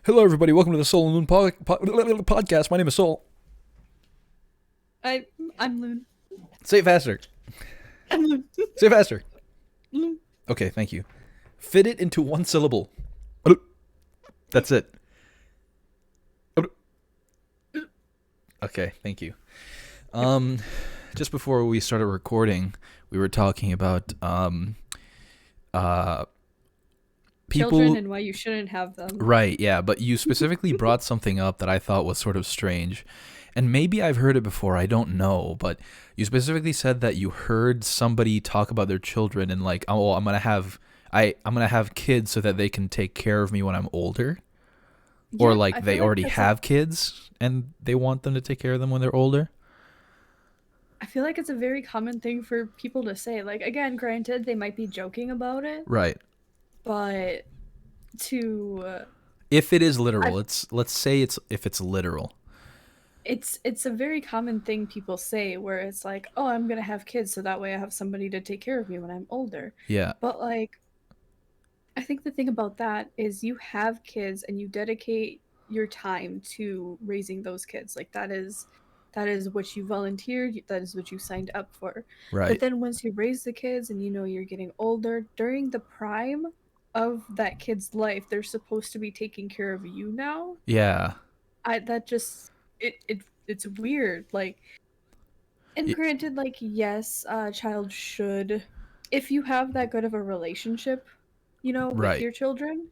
Hello, everybody. Welcome to the Soul and Lune podcast. My name is Soul. I I'm Lune. Say it faster. I'm Lune. Say it faster. Lune. Okay, thank you. Fit it into one syllable. That's it. Okay, thank you. Just before we started recording, we were talking about people. Children and why you shouldn't have them. Right, yeah, but you specifically brought something up that I thought was sort of strange. And maybe I've heard it before, I don't know, but you specifically said that you heard somebody talk about their children and like, oh, I'm gonna have kids so that they can take care of me when I'm older. Or Yeah, like I they feel like already have kids and they want them to take care of them when they're older. I feel like it's a very common thing for people to say. Like, again, granted, they might be joking about it, Right. but to If it is I, literal, let's say it's literal. it's a very common thing people say where it's like, oh, I'm gonna have kids so that way I have somebody to take care of me when I'm older. Yeah. But like, I think the thing about that is you have kids and you dedicate your time to raising those kids. Like that is what you volunteered, that is what you signed up for. But Right. then once you raise the kids and you know you're getting older, during the prime of that kid's life, they're supposed to be taking care of you now. Yeah. I that just it's weird. Like, and Y- granted, like, yes, a child should, if you have that good of a relationship, with right. your children,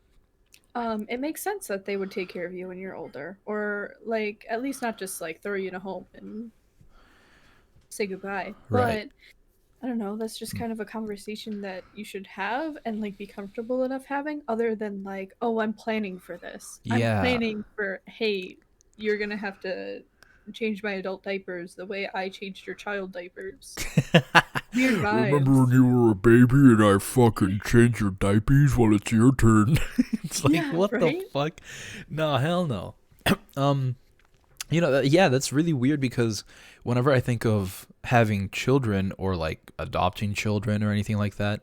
it makes sense that they would take care of you when you're older, or like at least not just like throw you in a home and say goodbye. Right. But I don't know, that's just kind of a conversation that you should have and like be comfortable enough having, other than like, oh, I'm planning for this. I'm Yeah. planning for, hey, you're gonna have to change my adult diapers the way I changed your child diapers. Weird Remember when vibes. you were a baby and I fucking changed your diapers? Well, it's your turn. It's like, Yeah, what the right? fuck? No, hell no. um, yeah, that's really weird because whenever I think of having children or like adopting children or anything like that,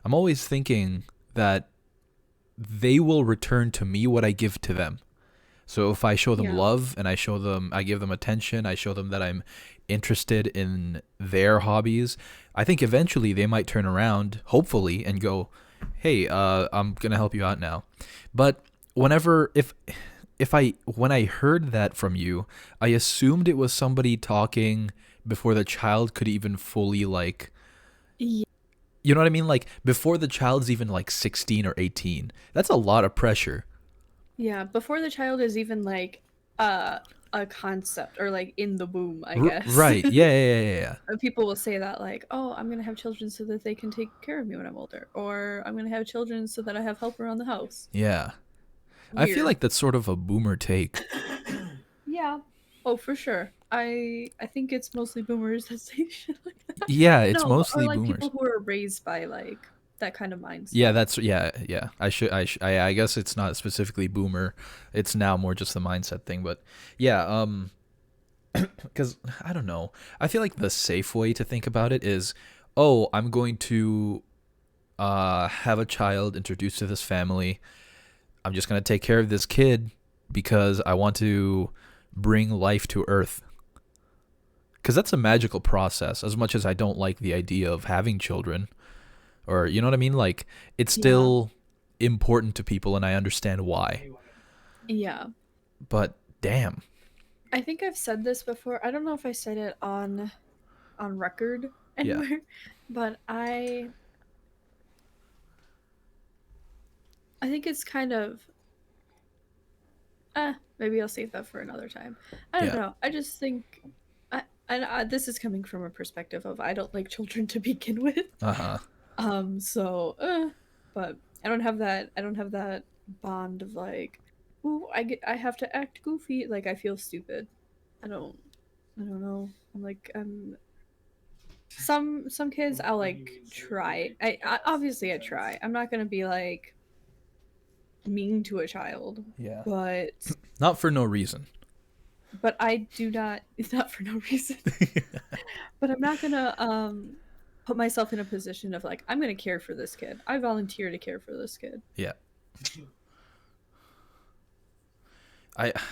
I'm always thinking that they will return to me what I give to them. So if I show them Yeah. love and I give them attention, I show them that I'm interested in their hobbies, I think eventually they might turn around, hopefully, and go, "Hey, I'm gonna help you out now." But whenever if I when I heard that from you, I assumed it was somebody talking before the child could even fully like, Yeah. you know what I mean? Like before the child's even like 16 or 18. That's a lot of pressure. Yeah, before the child is even like uh a concept or like in the womb, I guess. Right. Yeah, yeah, yeah, yeah. People will say that like, "Oh, I'm gonna have children so that they can take care of me when I'm older," or "I'm gonna have children so that I have help around the house." Yeah. I feel Weird. like that's sort of a boomer take. Yeah. Oh, for sure. I think it's mostly boomers that say shit like that. Yeah, it's No, or mostly like boomers. people who are raised by like that kind of Yeah, mindset. that's yeah, yeah. I guess it's not specifically boomer. It's now more just the mindset thing, but yeah, cuz I don't know. I feel like the safe way to think about it is, "Oh, I'm going to have a child introduced to this family. I'm just going to take care of this kid because I want to bring life to earth." Cuz that's a magical process as much as I don't like the idea of having children. Or you know what I mean? Like it's Yeah. still important to people, and I understand why. Yeah. But damn, I think I've said this before. I don't know if I said it on record yeah, anywhere, but I think it's kind of maybe I'll save that for another time. I don't yeah, know. I just think this is coming from a perspective of I don't like children to begin with. uh huh, So but I don't have that bond of like, ooh, I have to act goofy, like I feel stupid. I don't I don't know. I'm like some kids I'll like try. I obviously I try. I'm not gonna be like mean to a child, yeah. but Not for no reason. I do not. It's not for no reason. But I'm not gonna put myself in a position of like I'm gonna care for this kid. I volunteer to care for this kid. Yeah,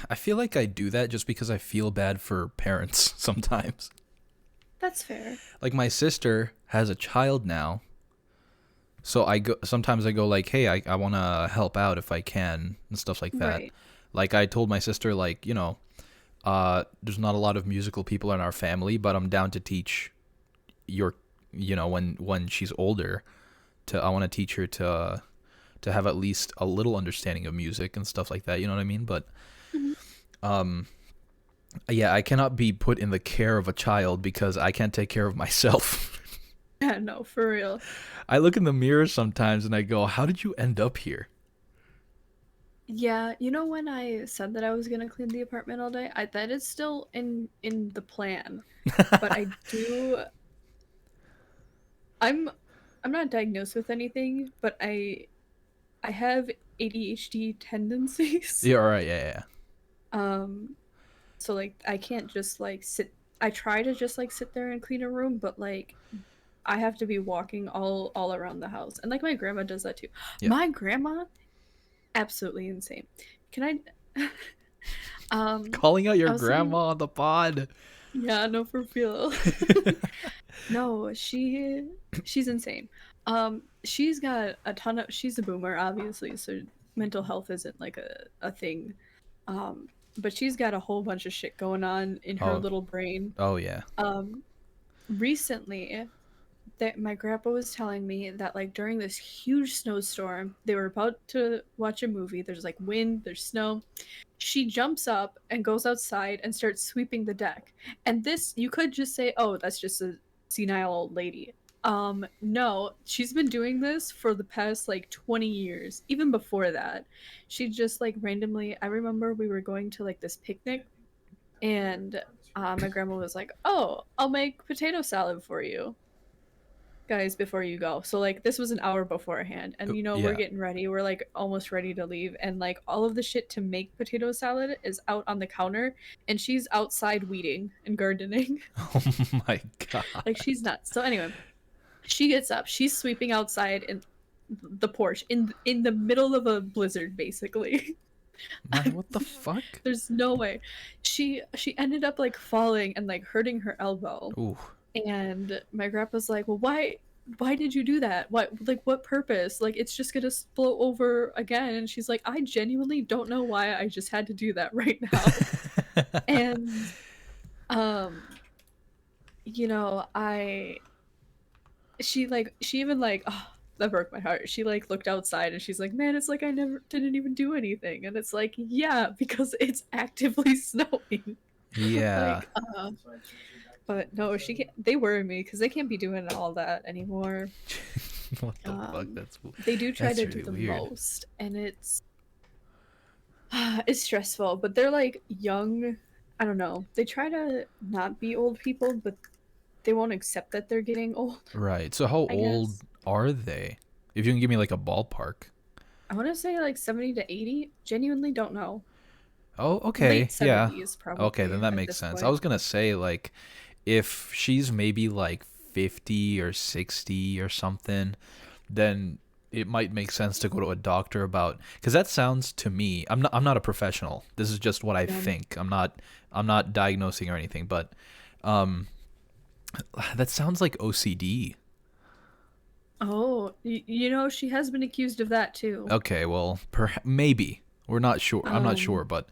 I feel like I do that just because I feel bad for parents sometimes. That's fair. Like my sister has a child now, so I go like, hey, I want to help out if I can and stuff like that. Right. Like I told my sister, like, there's not a lot of musical people in our family, but I'm down to teach your, when she's older, I want to teach her to have at least a little understanding of music and stuff like that. You know what I mean? But Mhm. yeah, I cannot be put in the care of a child because I can't take care of myself. Yeah, no, for real. I look in the mirror sometimes and I go, how did you end up here? Yeah, you know when I said that I was gonna clean the apartment all day, that is still in the plan. But I do I'm I'm not diagnosed with anything, but I have ADHD tendencies. Yeah, all right, yeah. Um, so like I can't just like sit I try to just like sit there and clean a room, but like I have to be walking all around the house. And like my grandma does that too. Yeah. My grandma, absolutely insane. Can I Calling out I your was saying, grandma on the pod. yeah, no, for real. No, she's insane. She's got a ton of she's a boomer, obviously, so mental health isn't like a thing. Um, but she's got a whole bunch of shit going on in her Oh, little brain. oh yeah. Um, recently, that my grandpa was telling me that like during this huge snowstorm, they were about to watch a movie. There's like wind, there's snow. She jumps up and goes outside and starts sweeping the deck. And this, you could just say, oh, that's just a senile old lady. No, she's been doing this for the past like 20 years. Even before that, she just like randomly, I remember we were going to like this picnic and my grandma was like, oh, I'll make potato salad for you guys before you go. So like this was an hour beforehand and we're Yeah. getting ready. We're like almost ready to leave and like all of the shit to make potato salad is out on the counter and she's outside weeding and gardening. Oh my god. Like she's nuts. So anyway, she gets up. She's sweeping outside in the porch in the middle of a blizzard basically. Man, what the fuck? There's no way. She ended up like falling and like hurting her elbow. Ooh. And my grandpa's like, well, why did you do that? What purpose? Like, it's just gonna blow over again. And she's like, I genuinely don't know why I just had to do that right now. And, um, she even like, oh, that broke my heart. She like looked outside and she's like, man, it's like I never didn't even do anything. And it's like, yeah, because it's actively snowing. Yeah. Like, but no, she can't. They worry me because they can't be doing all that anymore. What the fuck? They do try that's to really do the weird. most, and it's stressful. But they're like young. I don't know. They try to not be old people, but they won't accept that they're getting old. Right. So how I old guess are they? If you can give me like a ballpark. I want to say like 70 to 80. Genuinely don't know. Oh, Late okay. Yeah. 70s Okay, probably then that at makes this sense. I point. was gonna say like if she's maybe like 50 or 60 or something, then it might make sense to go to a doctor about because that sounds to me I'm not a professional. This is just what I Yeah. think. I'm not diagnosing or anything, but um that sounds like OCD. Oh, she has been accused of that too. Okay, well, maybe. We're not sure. I'm not sure, Um, but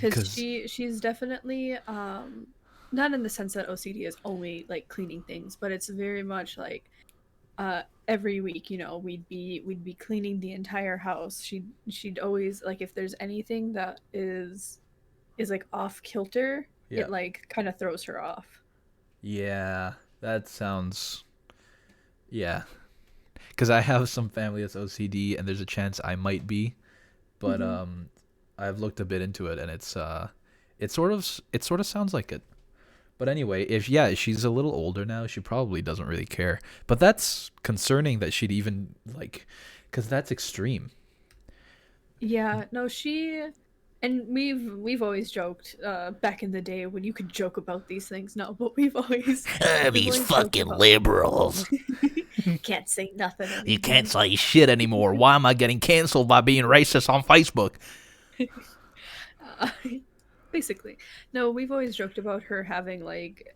because cuz she's definitely not in the sense that OCD is only like cleaning things, but it's very much like every week, we'd be cleaning the entire house. She'd always like if there's anything that is like off kilter, yeah. it like kind of throws her off. Yeah, that sounds yeah. Cuz I have some family that's OCD and there's a chance I might be, but Hmm. I've looked a bit into it and it sort of sounds like it. But anyway, if yeah, she's a little older now, she probably doesn't really care. But that's concerning that she'd even like cuz that's extreme. Yeah, no, and we've always joked back in the day when you could joke about these things. No, but we've These always joked fucking about liberals. can't say nothing You can't anymore. say shit anymore. Why am I getting canceled by being racist on Facebook? Basically. No, we've always joked about her having like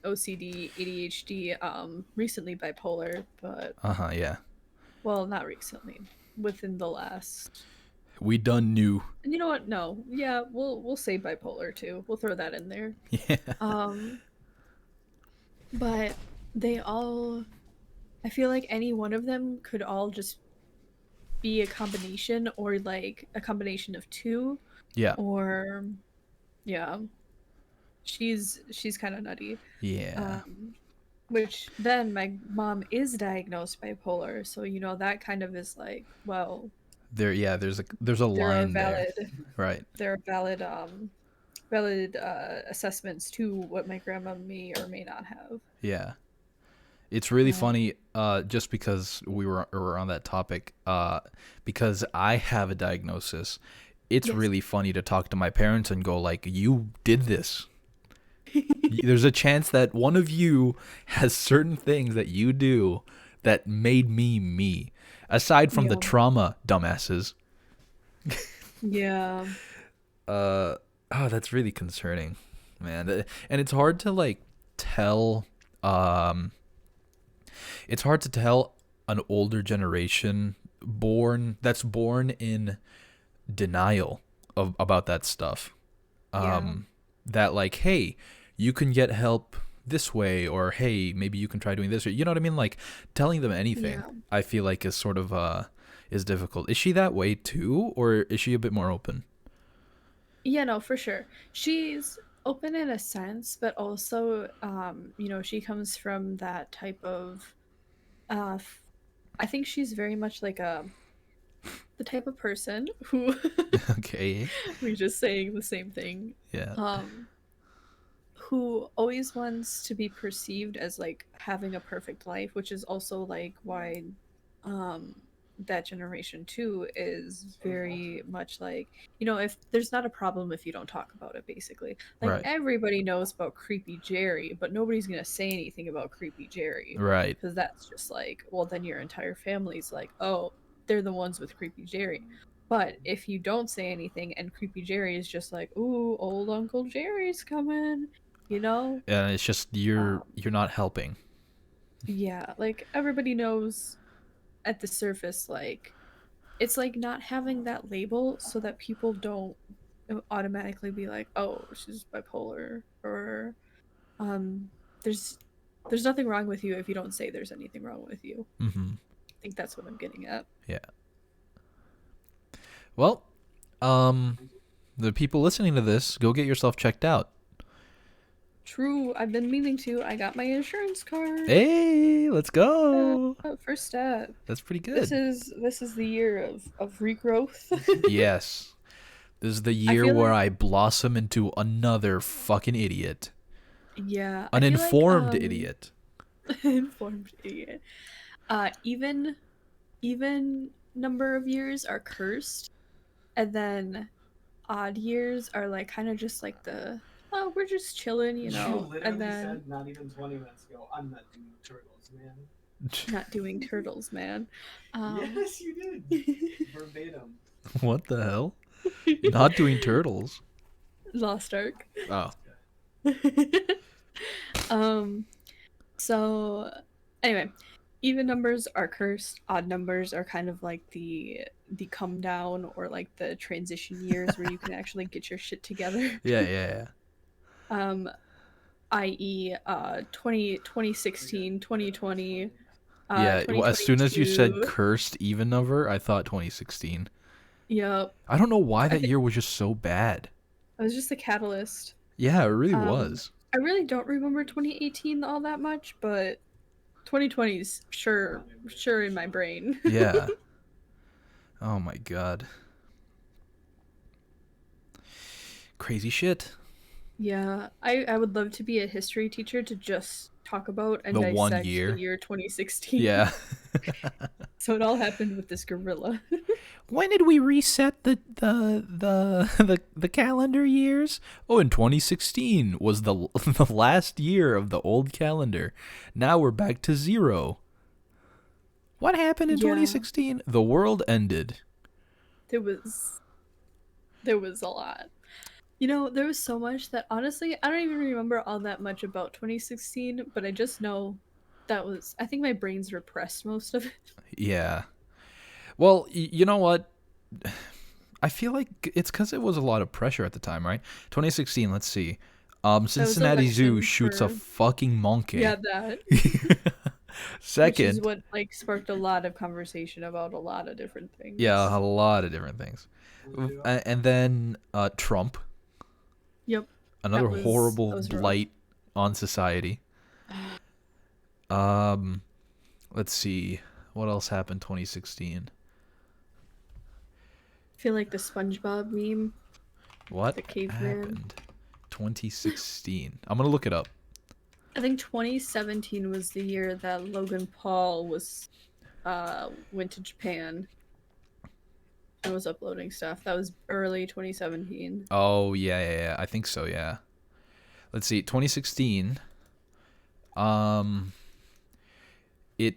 OCD, ADHD, recently bipolar, but Uh-huh, yeah. well, not recently, within the last. We done knew. And you know what? No, yeah, we'll say bipolar too. We'll throw that in there. Yeah. Um, but they all, I feel like any one of them could all just be a combination, or like a combination of two, Yeah. or yeah, she's kind of nutty. Yeah. Um, which then my mom is diagnosed bipolar, so you know that kind of is like, well, There's a there are line there. valid Right. there are valid assessments to what my grandma may or may not have. Yeah. It's really Um, funny, just because we were on that topic, because I have a diagnosis. It's yes. really funny to talk to my parents and go like, "You did this." There's a chance that one of you has certain things that you do that made me me. Aside from the Yeah. trauma, dumbasses. Yeah. Oh, that's really concerning, man. And it's hard to like tell. Um, it's hard to tell an older generation born in denial of about that stuff. Yeah. That like, hey, you can get help this way, or hey, maybe you can try doing this, or you know what I mean? Like telling them anything, Yeah. I feel like is sort of is difficult. Is she that way too, or is she a bit more open? Yeah, no, for sure. She's open in a sense, but also, she comes from that type of, I think she's very much like the type of person who, Okay. we're just saying the same thing, Yeah. um, who always wants to be perceived as like having a perfect life, which is also like why um that generation too is very much like, if there's not a problem if you don't talk about it, basically. Like Right. everybody knows about creepy Jerry, but nobody's going to say anything about creepy Jerry, Right. because that's just like, well, then your entire family's like, oh, they're the ones with creepy Jerry. But if you don't say anything and creepy Jerry is just like, ooh, old Uncle Jerry's coming, you know? And it's just you're Um, not helping. yeah, like everybody knows at the surface, like it's like not having that label so that people don't automatically be like, oh, she's bipolar, or um there's there's nothing wrong with you if you don't say there's anything wrong with you. Mm-hmm. I think that's what I'm getting at. Yeah. Well, um, the people listening to this, go get yourself checked out. True, I've been meaning to. I got my insurance card. Hey, let's go. First step. That's pretty This good. is this is the year of regrowth. Yes. This is the I year feel where like, I blossom into another fucking idiot. yeah, I An feel like informed idiot. informed idiot. Even number of years are cursed, and then odd years are like kind of just like the, oh, we're just chilling, You and literally then said not even 20 minutes ago, I'm not doing turtles, man. not doing turtles, man. Yes, you did. Verbatim. What the hell? Not doing turtles. Lost Ark. Oh. um so anyway, even numbers are cursed, odd numbers are kind of like the come down, or like the transition years where you can actually get your shit together. Yeah, yeah, um i.e. 2016, 2020, yeah. Yeah, well, as soon as you said 2022. cursed even number, I thought 2016. Yep. I don't know why I that think year was just so bad. it was just the catalyst. Yeah, it really um was. I really don't remember 2018 all that much, but 2020 is sure in my brain. Yeah. Oh my god. Crazy shit. Yeah, I would love to be a history teacher to just talk about and The one dissect the year. year 2016. Yeah. So it all happened with this gorilla. When did we reset the calendar years? Oh, in 2016 was the the last year of the old calendar. Now we're back to zero. What happened in Yeah, 2016? The world ended. there was There was a lot. You know, there was so much that honestly, I don't even remember all that much about 2016, but I just know I think my brain's repressed most of it. Yeah. Well, you know what? I feel like it's because it was a lot of pressure at the time, right? 2016. Let's see. That was Cincinnati Zoo election shoots a for, fucking monkey. yeah, that. Which is Second, what like sparked a lot of conversation about a lot of different yeah, a things. lot of different things. And then Trump, Yep. another That horrible was rough. blight on society. Um, let's see. What else happened 2016? I feel like the SpongeBob meme, What the caveman. happened 2016? I'm going to look it up. I think 2017 was the year that Logan Paul went to Japan and was uploading stuff. That was early 2017. Oh, yeah. I think so, yeah. Let's see. 2016. It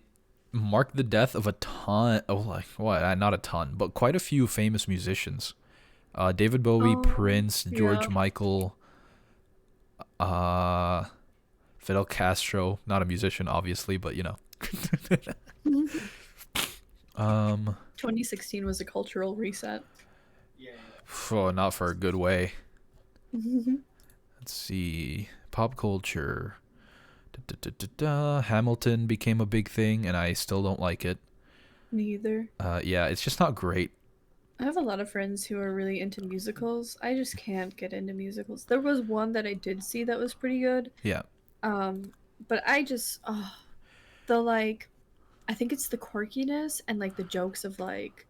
marked the death of a ton. Oh, like what? Not a ton, but quite a few famous musicians. David Bowie, Oh, Prince, George yeah. Michael, Fidel Castro. Not a musician, obviously, but you know. 2016 was a cultural reset. Yeah. Oh, not for a good way. Let's see. Pop culture. Hamilton became a big thing, and I still don't like it. Neither. Yeah, it's just not great. I have a lot of friends who are really into musicals. I just can't get into musicals. There was one that I did see that was pretty good. Yeah. But I just the like I think it's the quirkiness and like the jokes of like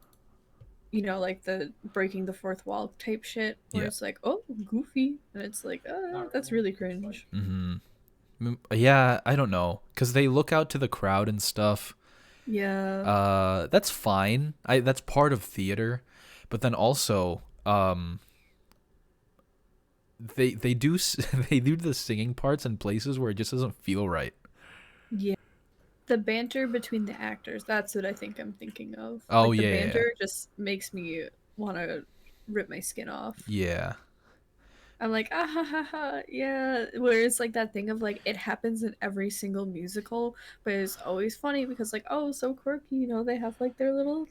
like the breaking the fourth wall type shit where Yeah. it's like, oh, goofy, and it's like, that's really cringe. Yeah, I don't know, cause they look out to the crowd and stuff. Yeah. That's fine. That's part of theater, but then also, they do they do the singing parts in places where it just doesn't feel right. Yeah. The banter between the actors, that's what I think I'm thinking of. Oh, Like the yeah. banter just makes me want to rip my skin off. Yeah. I'm like, ah ha ha ha, yeah. Where it's like that thing of like it happens in every single musical, but it's always funny because like, oh, so quirky, they have like their little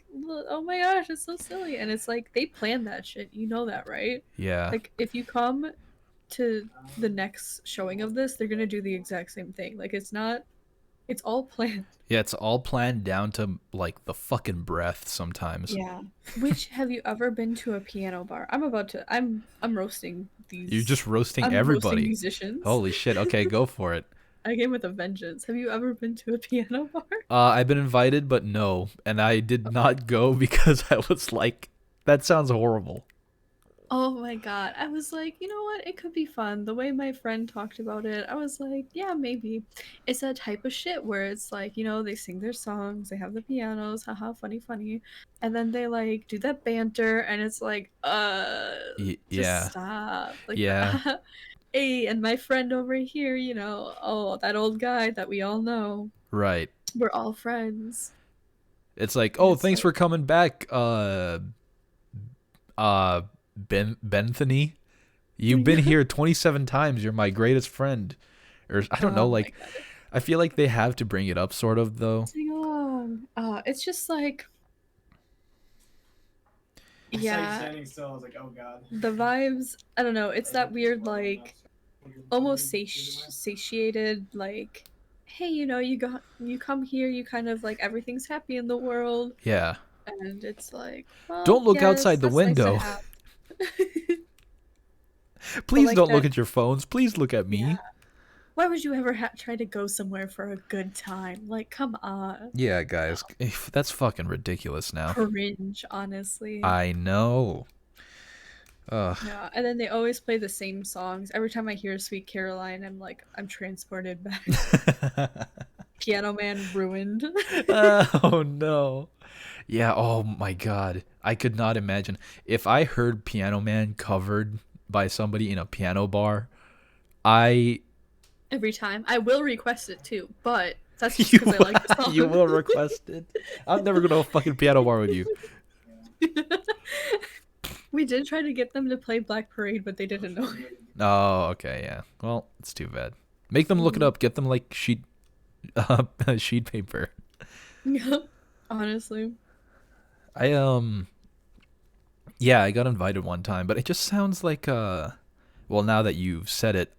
oh my gosh, it's so silly, and it's like they plan that shit. You know that, right? Yeah. Like if you come to the next showing of this, they're gonna do the exact same thing. Like it's all planned. Yeah, it's all planned down to like the fucking breath sometimes. Yeah. Which have you ever been to a piano bar? I'm roasting these. You're just roasting I'm roasting everybody. musicians. Holy shit. Okay, go for it. I came with a vengeance. Have you ever been to a piano bar? I've been invited, but no. And I did not go because I was like, that sounds horrible. Oh my god. I was like, you know what? It could be fun. The way my friend talked about it, I was like, yeah, maybe. It's that type of shit where it's like, they sing their songs, they have the pianos, haha, funny, funny. And then they like do that banter, and it's like, Yeah. just stop. Like, Yeah. hey, and my friend over here, oh, that old guy that we all know. Right. We're all friends. It's like, And oh, it's thanks like, for coming back, Benthany. You've been here 27 times. You're my greatest friend. Or I don't know, oh my like God. I feel like they have to bring it up sort of though. Sing along. It's just like, It's yeah. like standing still. I was like, oh god. The vibes, I don't know, it's that weird, like, almost satiated, like, hey, you come here, you kind of like everything's happy in the world, Yeah. and it's like, well, Don't look yes, outside the that's nice to window. have. Please like don't look that- at your phones. Please look at me. Yeah. Why would you ever try to go somewhere for a good time? Like, come on. Yeah, guys. That's fucking ridiculous now. Cringe, honestly. I know. Ugh. Yeah, and then they always play the same songs. Every time I hear Sweet Caroline, I'm like, I'm transported back. Piano Man ruined. Oh no. Yeah, oh my god. I could not imagine. If I heard Piano Man covered by somebody in a piano bar, Every time. I will request it too, but that's just because I like the song. You will request it. I'm never gonna fucking piano bar with you. We did try to get them to play Black Parade, but they didn't know. Oh, okay, yeah. Well, it's too bad. Make them look it up. Get them like sheet paper. Yeah, honestly. I Yeah, I got invited one time, but it just sounds like well, now that you've said it,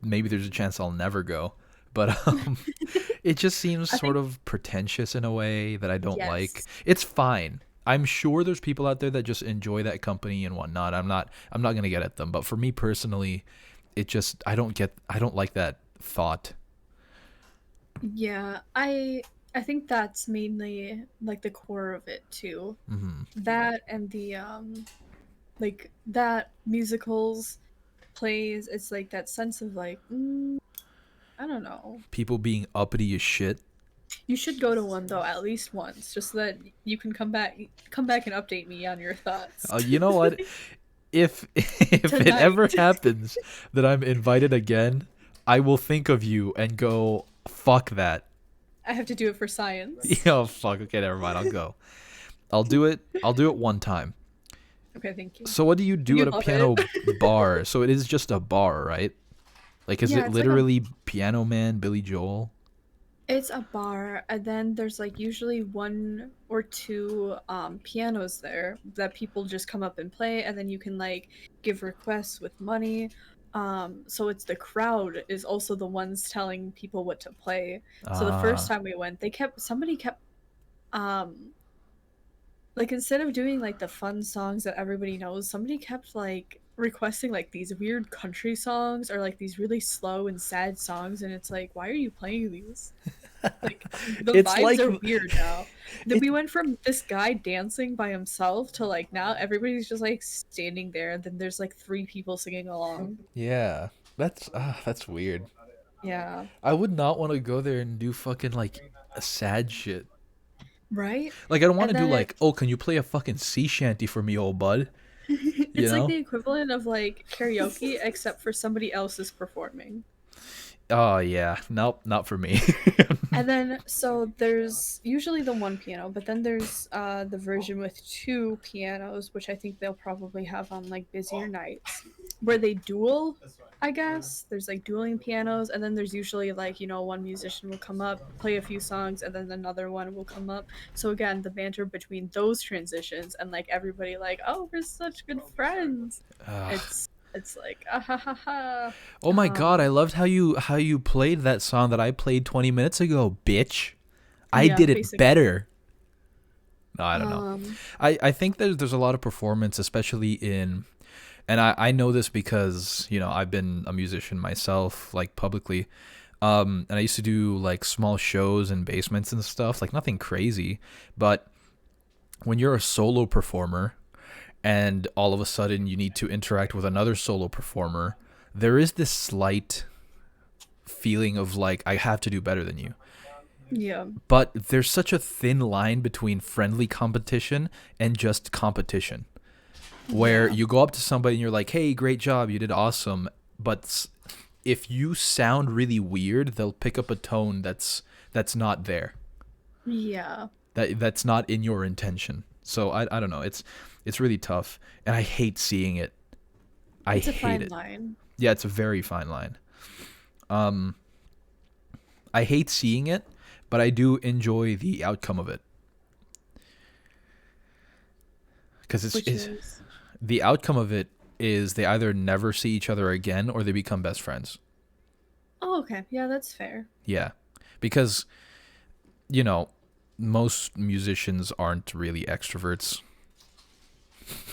maybe there's a chance I'll never go. But it just seems I sort think of pretentious in a way that I don't like. yes. It's fine. I'm sure there's people out there that just enjoy that company and whatnot. I'm not gonna get at them. But for me personally, it just I don't like that thought. Yeah, I think that's mainly like the core of it too. Hmm. That and the like that musicals, plays, it's like that sense of like I don't know. People being uppity as shit. You should go to one though, at least once, just so that you can come back and update me on your thoughts. You know what? If if it Tonight. ever happens that I'm invited again, I will think of you and go, fuck that. I have to do it for science. Yeah, fuck. Okay, never mind. I'll go. I'll do it. I'll do it one time. Okay, thank you. So what do you do You at a love piano it. bar? So it is just a bar, right? Like, is Yeah, it it's like literally Piano Man, Billy Joel? it's a bar, and then there's like usually one or two pianos there that people just come up and play, and then you can like give requests with money. So it's the crowd is also the ones telling people what to play. So the first Ah, time we went, somebody kept um like instead of doing like the fun songs that everybody knows, somebody kept like requesting like these weird country songs or like these really slow and sad songs, and it's like, why are you playing these? Like the it's vibes like are weird now. That it. we went from this guy dancing by himself to like now everybody's just like standing there, and then there's like three people singing along. Yeah, that's weird. Yeah. I would not want to go there and do fucking like a sad shit. Right? Like, I don't want And to do then like, oh, can you play a fucking sea shanty for me, old bud? You it's like know? the equivalent of like karaoke except for somebody else is performing. Oh yeah, nope, not for me. And then, so there's usually the one piano, but then there's the version with two pianos, which I think they'll probably have on like busier nights, where they duel, I guess. There's like dueling pianos, and then there's usually like, one musician will come up, play a few songs, and then another one will come up. So again, the banter between those transitions and like everybody like, oh, we're such good friends. Ugh. It's like, ah ha ha ha. Oh my god, I Um, loved how you played that song that I played 20 minutes ago, bitch. I yeah, did it basically. better. No, I don't know. Um, I think there's a lot of performance, especially in, and I know this because, I've been a musician myself, like publicly. And I used to do like small shows in basements and stuff, like nothing crazy. But when you're a solo performer and all of a sudden you need to interact with another solo performer, there is this slight feeling of like, I have to do better than you. yeah. But there's such a thin line between friendly competition and just competition, where Yeah. you go up to somebody and you're like, hey, great job, you did awesome. But if you sound really weird, they'll pick up a tone that's not there. Yeah. That's not in your intention. So I don't know. It's really tough, and I hate seeing it. I It's a hate fine it. line. Yeah, it's a very fine line. Um, I hate seeing it, but I do enjoy the outcome of it because Which it's is the outcome of it is they either never see each other again or they become best friends. oh, okay. Yeah, that's fair. Yeah, because you know most musicians aren't really extroverts.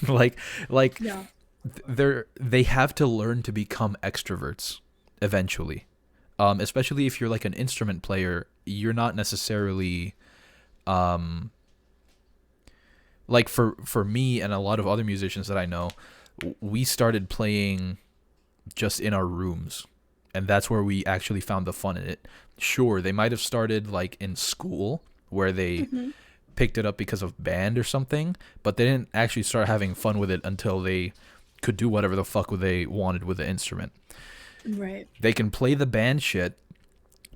like like Yeah. they have to learn to become extroverts eventually. Especially if you're like an instrument player, you're not necessarily um like for me and a lot of other musicians that I know, we started playing just in our rooms, and that's where we actually found the fun in it. Sure, they might have started like in school where they Hmm. picked it up because of band or something, but they didn't actually start having fun with it until they could do whatever the fuck they wanted with the instrument. Right. They can play the band shit,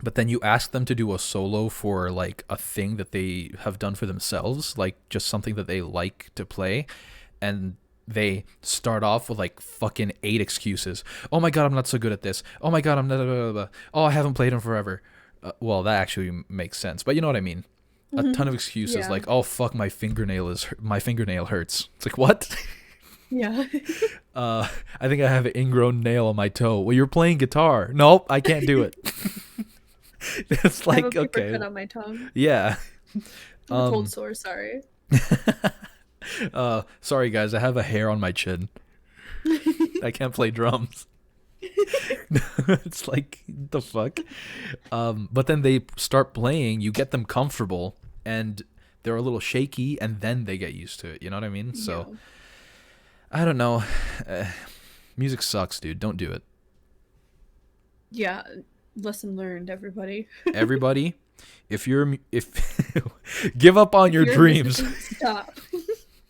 but then you ask them to do a solo for like a thing that they have done for themselves, like just something that they like to play, and they start off with like fucking 8 excuses. Oh my god, I'm not so good at this. Oh my god, I'm not. Blah, blah, blah. Oh, I haven't played in forever. Well, that actually makes sense, but you know what I mean. A ton of excuses Yeah. like, oh fuck, my fingernail hurts. It's like, what? Yeah. I think I have an ingrown nail on my toe. Well, you're playing guitar. Nope, I can't do it. It's I have a like, paper okay, cut on my tongue. yeah. I have a cold sore, sorry. Sorry guys, I have a hair on my chin. I can't play drums. It's like, the fuck. But then they start playing, you get them comfortable, and they're a little shaky, and then they get used to it. You know what I mean? So Yeah. I don't know. Music sucks, dude. Don't do it. Yeah. Lesson learned, everybody. Everybody, if give up on If your you're dreams. listening, stop.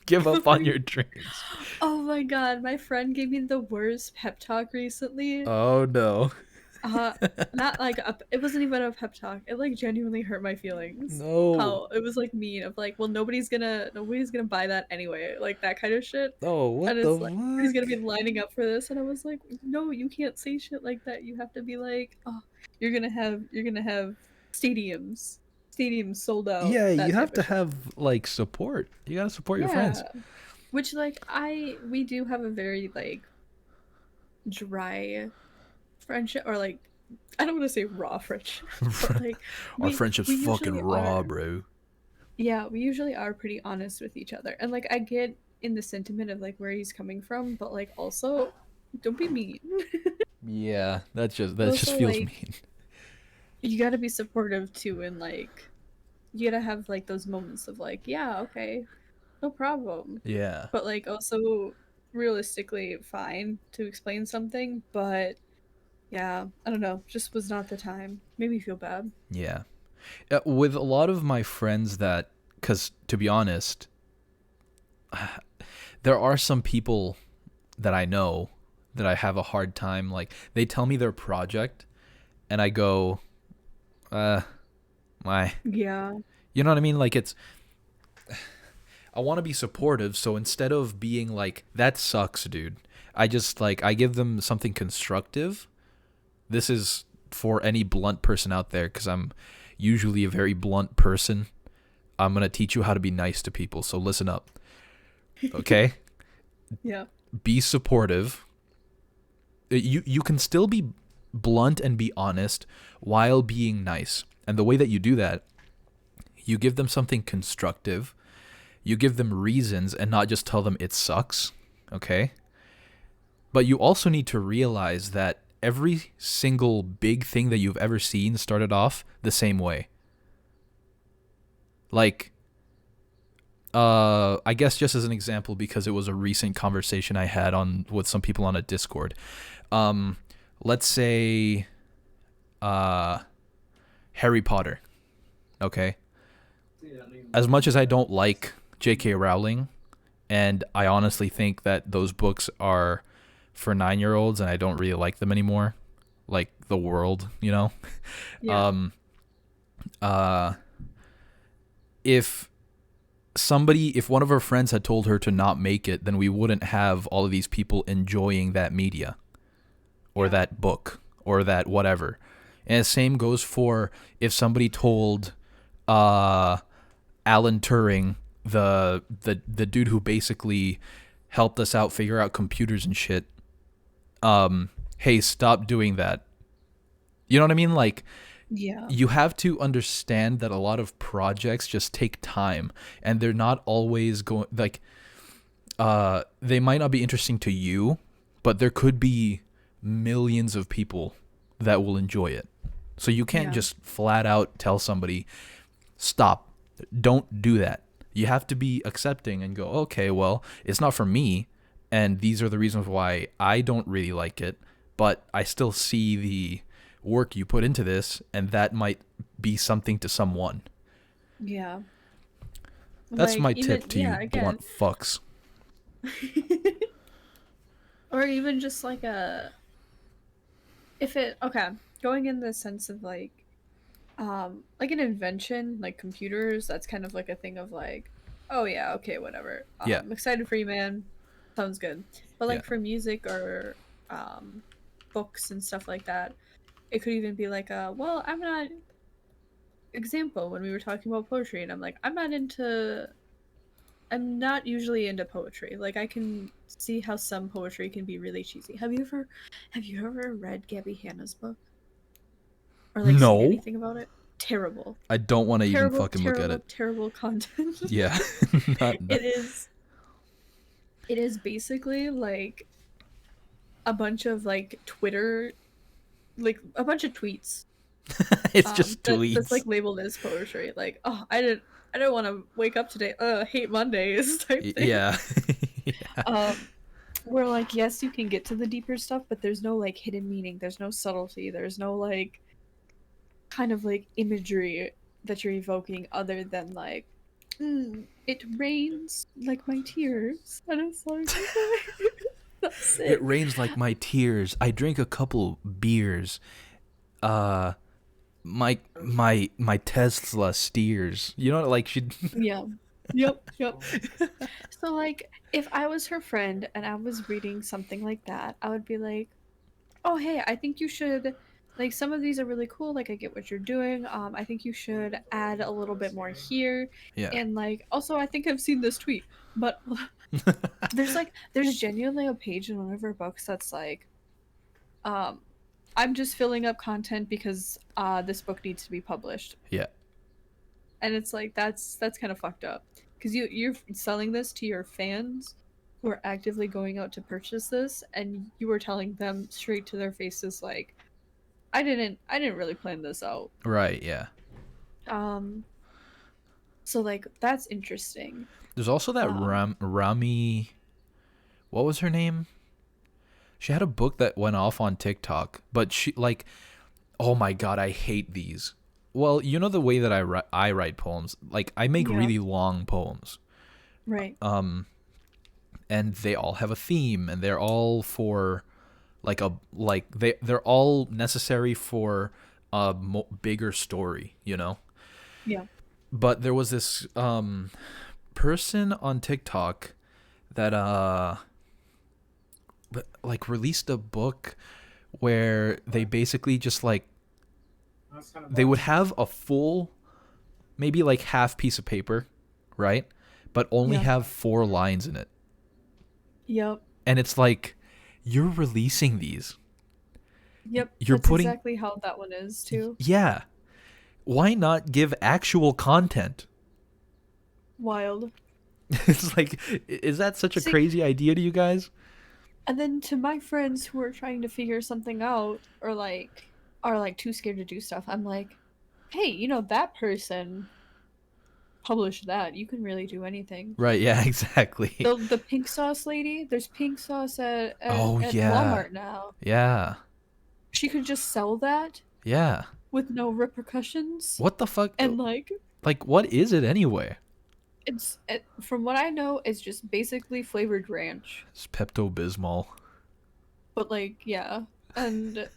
Give up on your dreams. Oh my god, my friend gave me the worst pep talk recently. Oh no. Not like it wasn't even a pep talk. It like genuinely hurt my feelings. No. How it was like mean of like, well, nobody's gonna buy that anyway, like that kind of shit. Oh, what And the it's like he's gonna be fuck? lining up for this, and I was like, no, you can't say shit like that. You have to be like, oh, you're gonna have stadiums sold out. Yeah, That you type have of to shit. have like support. You gotta support your friends. Yeah. Which like we do have a very like dry friendship, or like I don't want to say raw friendship, but like Our we friendship's we fucking usually raw, are. bro. Yeah, we usually are pretty honest with each other. And like I get in the sentiment of like where he's coming from, but like also don't be mean. Yeah, that just Also feels like mean. you got to be supportive too, and like you got to have like those moments of like, yeah, okay, no problem. Yeah. But like also realistically fine to explain something, but yeah, I don't know, just was not the time. Made me feel bad. Yeah. With a lot of my friends that, because to be honest, there are some people that I know that I have a hard time. Like, they tell me their project, and I go, my, Yeah. you know what I mean? Like, I want to be supportive, so instead of being like, that sucks, dude, I just, like, I give them something constructive. This is for any blunt person out there, because I'm usually a very blunt person. I'm going to teach you how to be nice to people, so listen up. Okay? Yeah. Be supportive. You can still be blunt and be honest while being nice. And the way that you do that, you give them something constructive. You give them reasons and not just tell them it sucks. Okay? But you also need to realize that every single big thing that you've ever seen started off the same way. Like, I guess just as an example, because it was a recent conversation I had with some people on a Discord. Let's say, Harry Potter. Okay. As much as I don't like J.K. Rowling, and I honestly think that those books are for 9-year-olds, and I don't really like them anymore, like the world, you know. Yeah. If one of her friends had told her to not make it, then we wouldn't have all of these people enjoying that media or that book or that whatever. And the same goes for if somebody told Alan Turing, the dude who basically helped us out figure out computers and shit, hey, stop doing that. You know what I mean? Like, Yeah. you have to understand that a lot of projects just take time, and they're not always going, like, they might not be interesting to you, but there could be millions of people that will enjoy it. So you can't Yeah. just flat out tell somebody, stop, don't do that. You have to be accepting and go, okay, well, it's not for me, and these are the reasons why I don't really like it, but I still see the work you put into this, and that might be something to someone. Yeah. That's Like, my even, tip to yeah, you again. blunt fucks. Or even just like going in the sense of like an invention, like computers, that's kind of like a thing of like, oh yeah, okay, whatever. Yeah. I'm excited for you, man. Sounds good. But Yeah. like for music or books and stuff like that, it could even be like well, I'm not example when we were talking about poetry and I'm like, I'm not usually into poetry. Like I can see how some poetry can be really cheesy. Have you ever read Gabby Hanna's book? Or like seen No, anything about it? Terrible. I don't want to even Terrible, fucking look at terrible, it. terrible content. Yeah. Not. It is basically like a bunch of like Twitter, like a bunch of tweets It's just that's tweets. like labeled as poetry. Like, oh, I didn't want to wake up today. Hate Mondays type thing. Yeah. Yeah. Where like yes, you can get to the deeper stuff, but there's no like hidden meaning. There's no subtlety. There's no like kind of like imagery that you're evoking other than like it rains like my tears, and it's like that's It it. rains like my tears. I drink a couple beers. Uh, my Tesla steers. You know, like she. Yeah. Yep. So like if I was her friend and I was reading something like that, I would be like, "Oh, hey, I think you should like some of these are really cool. Like I get what you're doing. I think you should add a little bit more here." Yeah. And like also I think I've seen this tweet, but there's genuinely a page in one of her books that's like I'm just filling up content because this book needs to be published. Yeah. And it's like that's kind of fucked up because you're selling this to your fans who are actively going out to purchase this, and you were telling them straight to their faces like I didn't really plan this out. Right. Yeah. um so like that's interesting. There's also that um Rami. What was her name? She had a book that went off on TikTok, but she like, oh my god, I hate these. Well, you know the way that I write poems. Like I make Yeah. really long poems. Right. And they all have a theme, and they're all for they're all necessary for a bigger story, you know. Yeah. But there was this person on TikTok that like released a book where they basically just like That's kind of they would have a full, maybe like half piece of paper, right? But only Yeah. have 4 lines in it. Yep. And it's like, you're releasing these. Yep. You're That's putting, exactly how that one is too. yeah. Why not give actual content? Wild. It's like, is that such a See, crazy idea to you guys? and then to my friends who are trying to figure something out or like are like too scared to do stuff, I'm like, hey, that person published that. You can really do anything. Right, yeah, exactly. The pink sauce lady, there's pink sauce Oh, at yeah. Walmart now. Yeah. She could just sell that Yeah. with no repercussions. What the fuck? And like Like, what is it anyway? from what I know, it's just basically flavored ranch. It's Pepto-Bismol. But like, yeah. And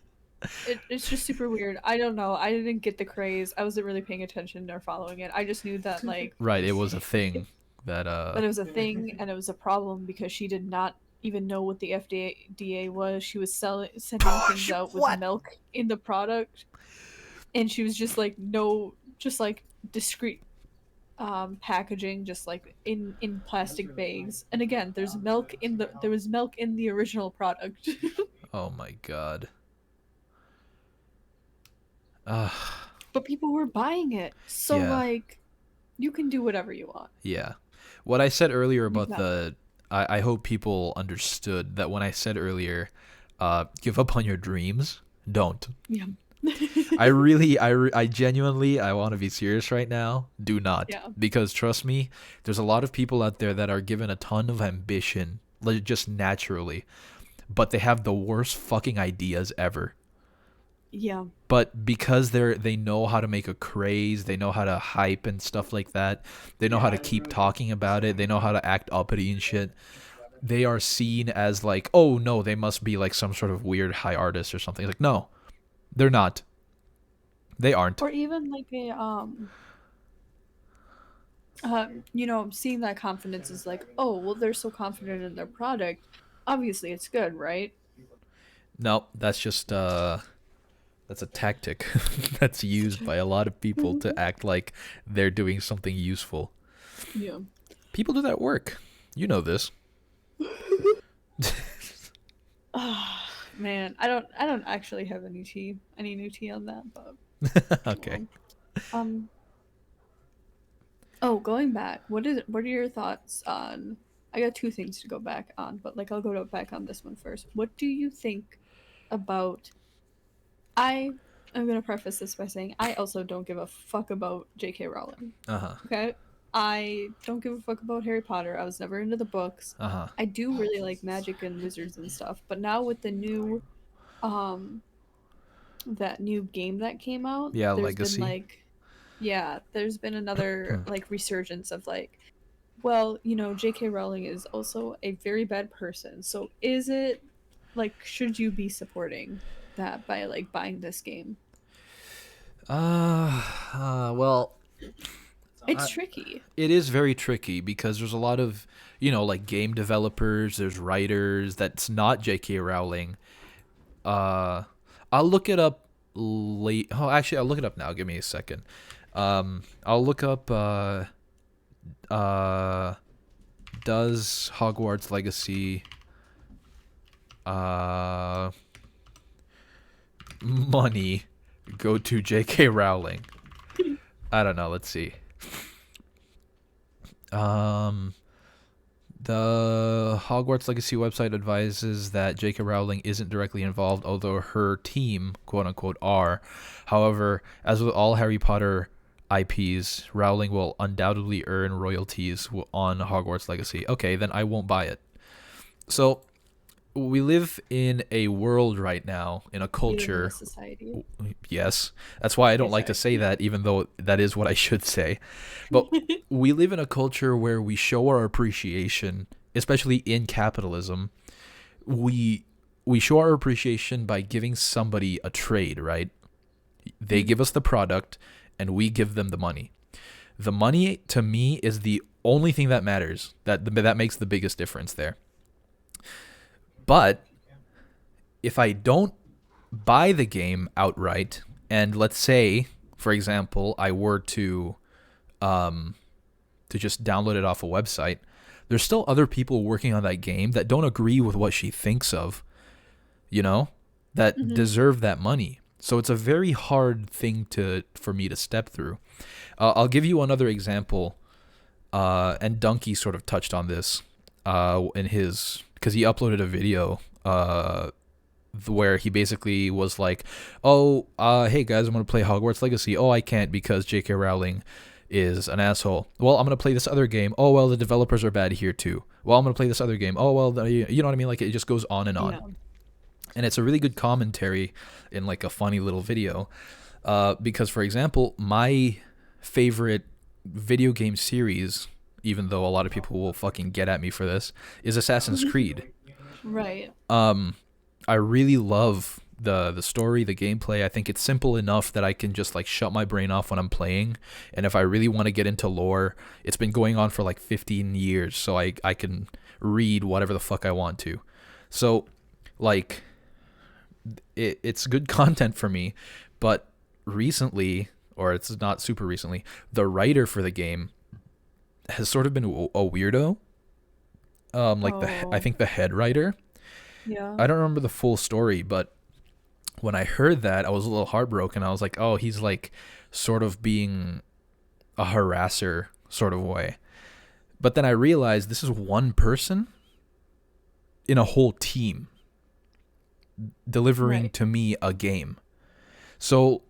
it's just super weird. I don't know. I didn't get the craze. I wasn't really paying attention or following it. I just knew that like Right, it was a thing that it was a thing and it was a problem because she did not even know what the FDA was. She was sending things out with milk in the product, and she was just like just like discreet packaging, just like in plastic bags. And again, there was milk in the original product. oh my god. But people were buying it, so Yeah. like you can do whatever you want. Yeah. What I said earlier about Exactly. I hope people understood that when I said earlier, give up on your dreams, don't. Yeah. I genuinely, I want to be serious right now. Do not. Yeah. Because trust me, there's a lot of people out there that are given a ton of ambition, like just naturally, but they have the worst fucking ideas ever. Yeah. But because they know how to make a craze, they know how to hype and stuff like that. They know how to keep talking about it. They know how to act uppity and shit. They are seen as like, oh no, they must be like some sort of weird high artist or something. Like, no, they're not. They aren't. Or even like Seeing that confidence is like, oh, well, they're so confident in their product. Obviously, it's good, right? No, that's just that's a tactic that's used by a lot of people to act like they're doing something useful. Yeah. People do that at work. You know this. Man, I don't actually have any new tea on that, but Okay. um oh, going back, what are your thoughts on I got two things to go back on, but like I'll back on this one first. What do you think about I am gonna preface this by saying I also don't give a fuck about J.K. Rowling. Uh-huh. Okay? I don't give a fuck about Harry Potter. I was never into the books. Uh-huh. I do really like magic and wizards and stuff, but now with the new um that new game that came out, Yeah, there's been Legacy. like yeah, there's been another like resurgence of like, well, J.K. Rowling is also a very bad person. So is it like should you be supporting that by like buying this game? Well, It's tricky. it is very tricky because there's a lot of, like game developers, there's writers that's not J.K. Rowling. Uh, I'll look it up late. Oh, actually, I'll look it up now. Give me a second. I'll look up, uh, does Hogwarts Legacy, uh, money go to J.K. Rowling? I don't know. Let's see. Um, the Hogwarts Legacy website advises that J.K. Rowling isn't directly involved, although her team, quote unquote, are. However, as with all Harry Potter IPs, Rowling will undoubtedly earn royalties on Hogwarts Legacy. Okay, then I won't buy it. So we live in a world right now, in a We live in a culture. society. Yes, that's why I don't Okay, like to sorry. say that, even though that is what I should say. But we live in a culture where we show our appreciation, especially in capitalism. We we show our appreciation by giving somebody a trade, right? They give us the product, and we give them the money. The money to me is the only thing that matters. That makes the biggest difference there. But if I don't buy the game outright, and let's say, for example, I were to just download it off a website, there's still other people working on that game that don't agree with what she thinks of, you know, that Mhm. deserve that money. So it's a very hard thing for me to step through. I'll give you another example, and Donkey sort of touched on this in his, because he uploaded a video where he basically was like, "Oh, hey guys, I'm gonna play Hogwarts Legacy. Oh, I can't because J.K. Rowling is an asshole. Well, I'm gonna play this other game. Oh, well, the developers are bad here too. Well, I'm gonna play this other game. Oh, well, you know what I mean? Like it just goes on and on, Yeah. and it's a really good commentary in like a funny little video. Because for example, my favorite video game series, even though a lot of people will fucking get at me for this, is Assassin's Creed. Right. I really love the story, the gameplay. I think it's simple enough that I can just like shut my brain off when I'm playing. And if I really want to get into lore, it's been going on for like 15 years, so I can read whatever the fuck I want to. So like it's good content for me, but recently, or it's not super recently, the writer for the game has sort of been a weirdo. Like I Oh. think the head writer. Yeah. I don't remember the full story, but when I heard that, I was a little heartbroken. I was like, oh, he's like sort of being a harasser sort of way. But then I realized this is one person in a whole team delivering Right. to me a game. So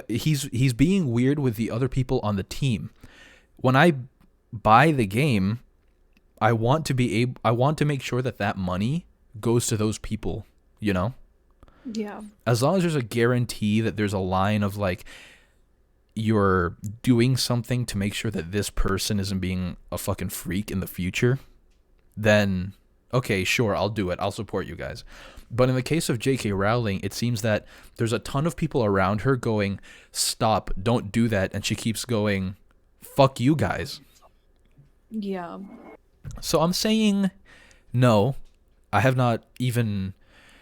he's being weird with the other people on the team. When I buy the game, I want to make sure that money goes to those people, you know? Yeah. As long as there's a guarantee that there's a line of like you're doing something to make sure that this person isn't being a fucking freak in the future, then okay, sure, I'll do it. I'll support you guys. But in the case of J.K. Rowling, it seems that there's a ton of people around her going, "Stop, don't do that," and she keeps going, fuck you guys. Yeah. So I'm saying no. I have not even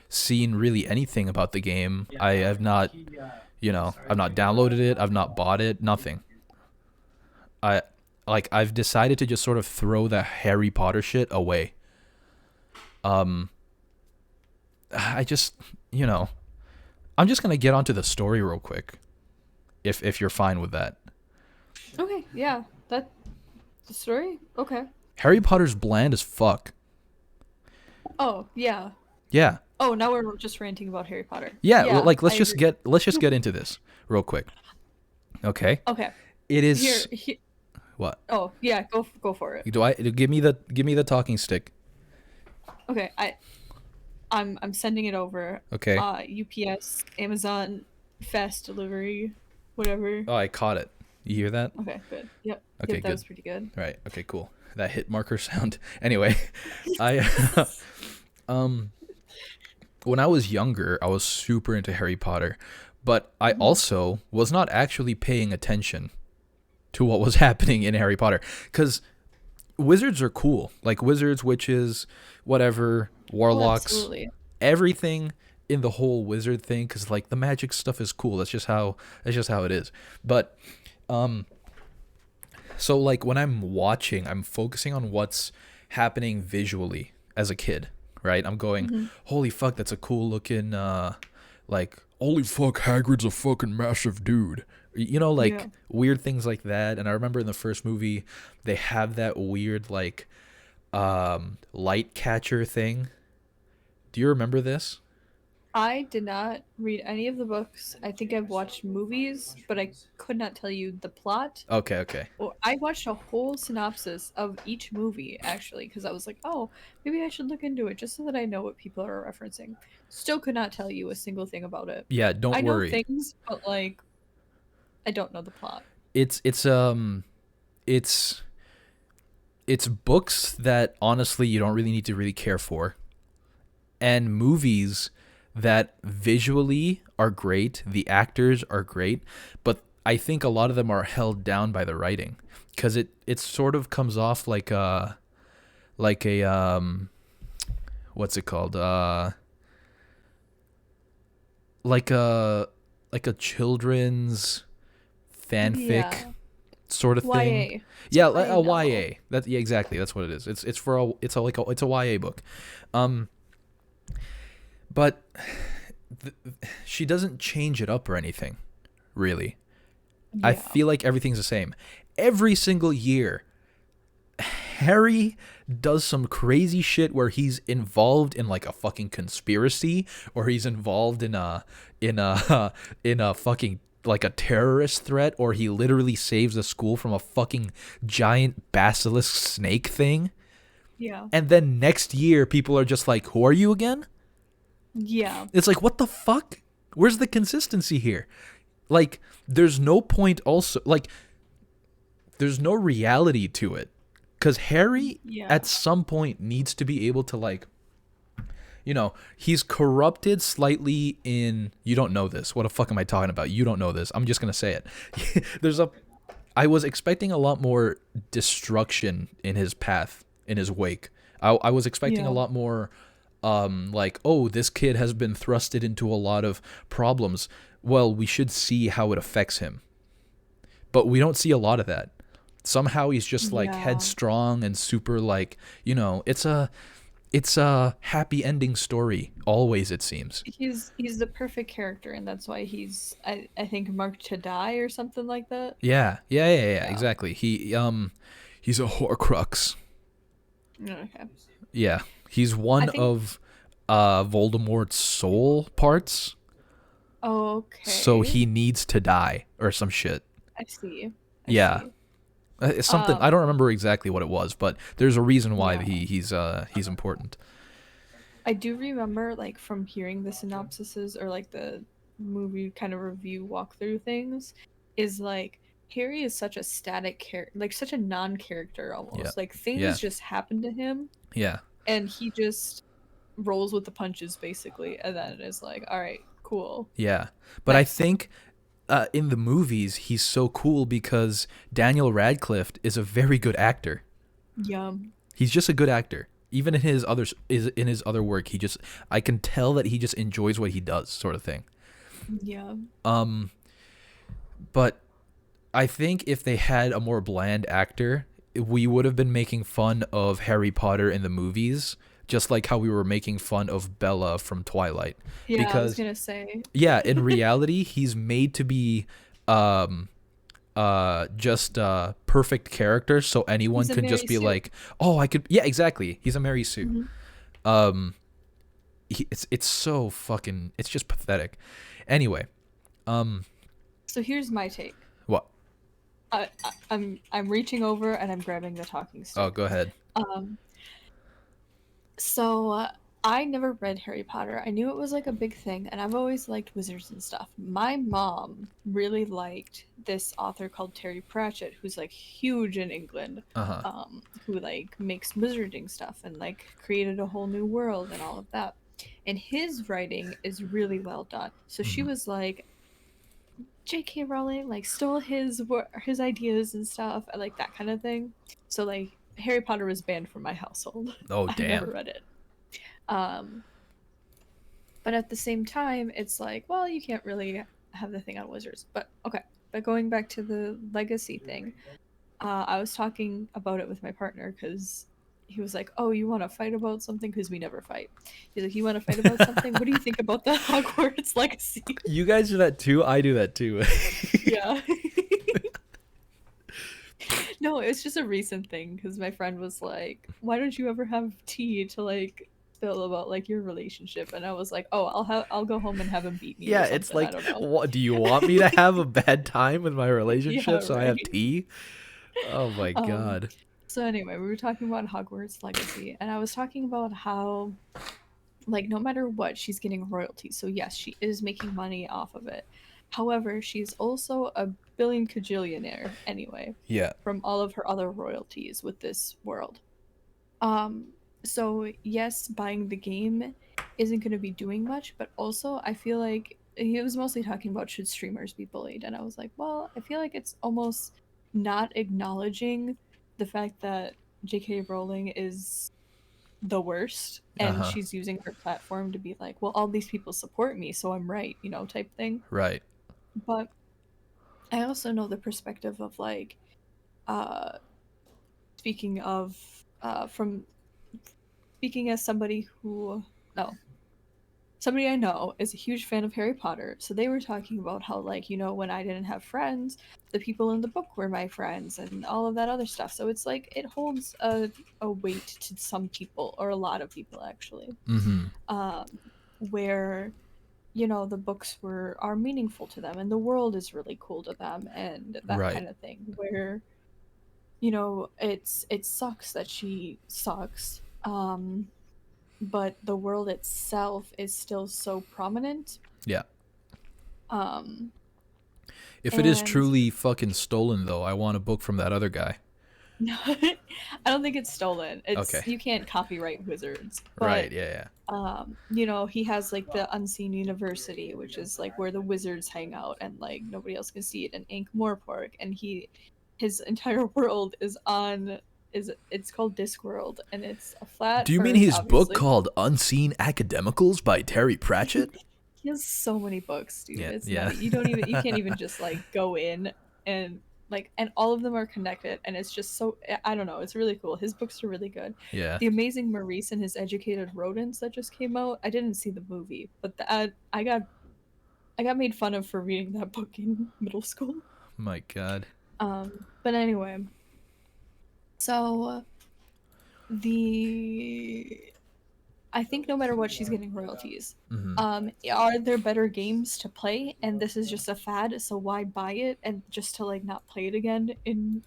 seen really anything about the game. Yeah, I have not, sorry I've to not cut you off. downloaded it. I've not bought it. Nothing. I I've decided to just sort of throw the Harry Potter shit away. Um, I just, I'm just gonna get onto the story real quick, if you're fine with that. Okay, yeah. That the story? Okay. Harry Potter's bland as fuck. Oh, yeah. Yeah, Oh, now we're just ranting about Harry Potter. yeah. Yeah, Like I agree. let's just get into this real quick. Okay. Okay. It Here, is he what? Oh, yeah, go for it. Do I give me the talking stick? Okay, I'm sending it over. Okay. UPS, Amazon, fast delivery, whatever. Oh, I caught it. You hear that? Okay, good. Yep. Okay, Yep, that good. was pretty good. Right. Okay, cool. That hit marker sound. Anyway, I um when I was younger, I was super into Harry Potter, but I also was not actually paying attention to what was happening in Harry Potter cuz wizards are cool. Like wizards, witches, whatever, Oh, warlocks, absolutely. everything in the whole wizard thing cuz like the magic stuff is cool. That's just how it is. But um so like when I'm watching, I'm focusing on what's happening visually as a kid, right? I'm going, Hmm. "Holy fuck, that's a cool looking like holy fuck, Hagrid's a fucking massive dude." Yeah. Like weird things like that. And I remember in the first movie they have that weird like light catcher thing. Do you remember this? I did not read any of the books. I think I've watched movies, but I could not tell you the plot. Okay, okay. Well, I watched a whole synopsis of each movie actually because I was like, oh, maybe I should look into it just so that I know what people are referencing. Still could not tell you a single thing about it. Yeah, don't I know worry. things, but like, I don't know the plot. It's it's it's books that honestly you don't really need to really care for, and movies that visually are great, the actors are great, but I think a lot of them are held down by the writing because it sort of comes off like a what's it called like a like a children's fanfic Yeah. sort of thing. YA. Yeah, YA a novel. YA. That yeah, exactly. That's what it is. It's for a it's a like a it's a YA book. Um, but th- she doesn't change it up or anything, really. I Yeah. feel like everything's the same. Every single year, Harry does some crazy shit where he's involved in like a fucking conspiracy or he's involved in a in a fucking like a terrorist threat or he literally saves the school from a fucking giant basilisk snake thing. Yeah. And then next year people are just like, "Who are you again?" Yeah. It's like, "What the fuck? Where's the consistency here?" Like there's no point also like there's no reality to it. Cuz Harry Yeah. at some point needs to be able to like he's corrupted slightly in you don't know this. What the fuck am I talking about? You don't know this. I'm just going to say it. There's a I was expecting a lot more destruction in his path, in his wake. I was expecting a Yeah. lot more like, oh, this kid has been thrusted into a lot of problems. Well, we should see how it affects him. But we don't see a lot of that. Somehow he's just like Yeah. headstrong and super like, it's a happy ending story always it seems. He's the perfect character, and that's why I think marked to die or something like that. Yeah, Yeah. exactly. He's a horcrux. Okay. Yeah. He's I one think. of Voldemort's soul parts, so Okay. he needs to die or some shit. I see. I Yeah. see. It's something I don't remember exactly what it was, but there's a reason why Yeah. he's important. I do remember, like, from hearing the synopsises or like the movie kind of review walkthrough things, is like Harry is such a static character, like such a non-character Yeah. almost. Like Yeah. things just happen to him, Yeah. and he just rolls with the punches basically, and then is like, all right, cool, Yeah. But I next. think in the movies, he's so cool because Daniel Radcliffe is a very good actor. Yeah. He's just a good actor. Even in his other work, I can tell that he just enjoys what he does, sort of thing. Yeah. But I think if they had a more bland actor, we would have been making fun of Harry Potter in the movies, just like how we were making fun of Bella from Twilight. Yeah, I was Because gonna say. yeah, in reality, he's made to be just perfect character, so anyone He's a can just Mary be Sue. like, oh, I could, yeah, exactly, he's a Mary Sue. Mhm. um it's so fucking, it's just pathetic. Anyway, So here's my take. what? I'm reaching over and I'm grabbing the talking Oh, stick. go ahead. Um, so I never read Harry Potter. I knew it was like a big thing, and I've always liked wizards and stuff. My mom really liked this author called Terry Pratchett, who's like huge in England, Uh-huh. who like makes wizarding stuff and like created a whole new world and all of that. And his writing is really well done. So she Mhm. was like, J.K. Rowling like stole his ideas and stuff, like that kind of thing. So like Harry Potter was banned from my household. Oh, I never damn. read it. Um, but at the same time, it's like, well, you can't really have the thing on wizards. But okay. But going back to the legacy thing, I was talking about it with my partner because he was like, "Oh, you want to fight about something?" Because we never fight. He's like, "You want to fight about something? What do you think about the Hogwarts legacy?" You guys do that too? I do that too. Yeah. No, it's just a recent thing because my friend was like, "Why don't you ever have tea to like spill about like your relationship?" And I was like, "Oh, I'll go home and have him beat me Yeah, or it's something. I like, don't know." what, do you want me to have a bad time with my Yeah, relationship so I have right. tea? Oh my Um. god. So anyway, we were talking about Hogwarts legacy, and I was talking about how like no matter what, she's getting royalties. So yes, she is making money off of it. However, she's also a billion cajillionaire anyway Yeah. from all of her other royalties with this world. Um, so yes, buying the game isn't going to be doing much, but also I feel like he was mostly talking about should streamers be bullied, and I was like, well, I feel like it's almost not acknowledging the fact that J.K. Rowling is the worst, and Uh-huh. she's using her platform to be like, well, all these people support me, so I'm right, type thing. Right. But I also know the perspective of like, uh, speaking of, from speaking as somebody who, no, somebody I know is a huge fan of Harry Potter. So they were talking about how, like, when I didn't have friends, the people in the book were my friends and all of that other stuff. So it's like it holds a weight to some people, or a lot of people actually, Mm-hmm. um, where the books are meaningful to them and the world is really cool to them and that Right. kind of thing. Where it sucks that she sucks, but the world itself is still so prominent. Yeah. Um, If it is and truly fucking stolen, though, I want a book from that other guy. I don't think it's stolen. Okay. You can't copyright wizards, Right. but Yeah. he has like the Unseen University, which is like where the wizards hang out, and like nobody else can see it. And Ankh-Morpork, and his entire world it's called Discworld, and it's a flat Do you mean Earth, his book obviously. called Unseen Academicals by Terry Pratchett? He has so many books, dude. Yeah. It's Yeah. nutty. You can't even just like go in and and all of them are connected, and it's just so, I don't know, it's really cool. His books are really good. Yeah. The Amazing Maurice and His Educated Rodents that just came out. I didn't see the movie, but I got made fun of for reading that book in middle school. My god. But anyway, so the I think no matter what, she's getting royalties. Mm-hmm. Are there better games to play? And this is just a fad, so why buy it and just to like not play it again in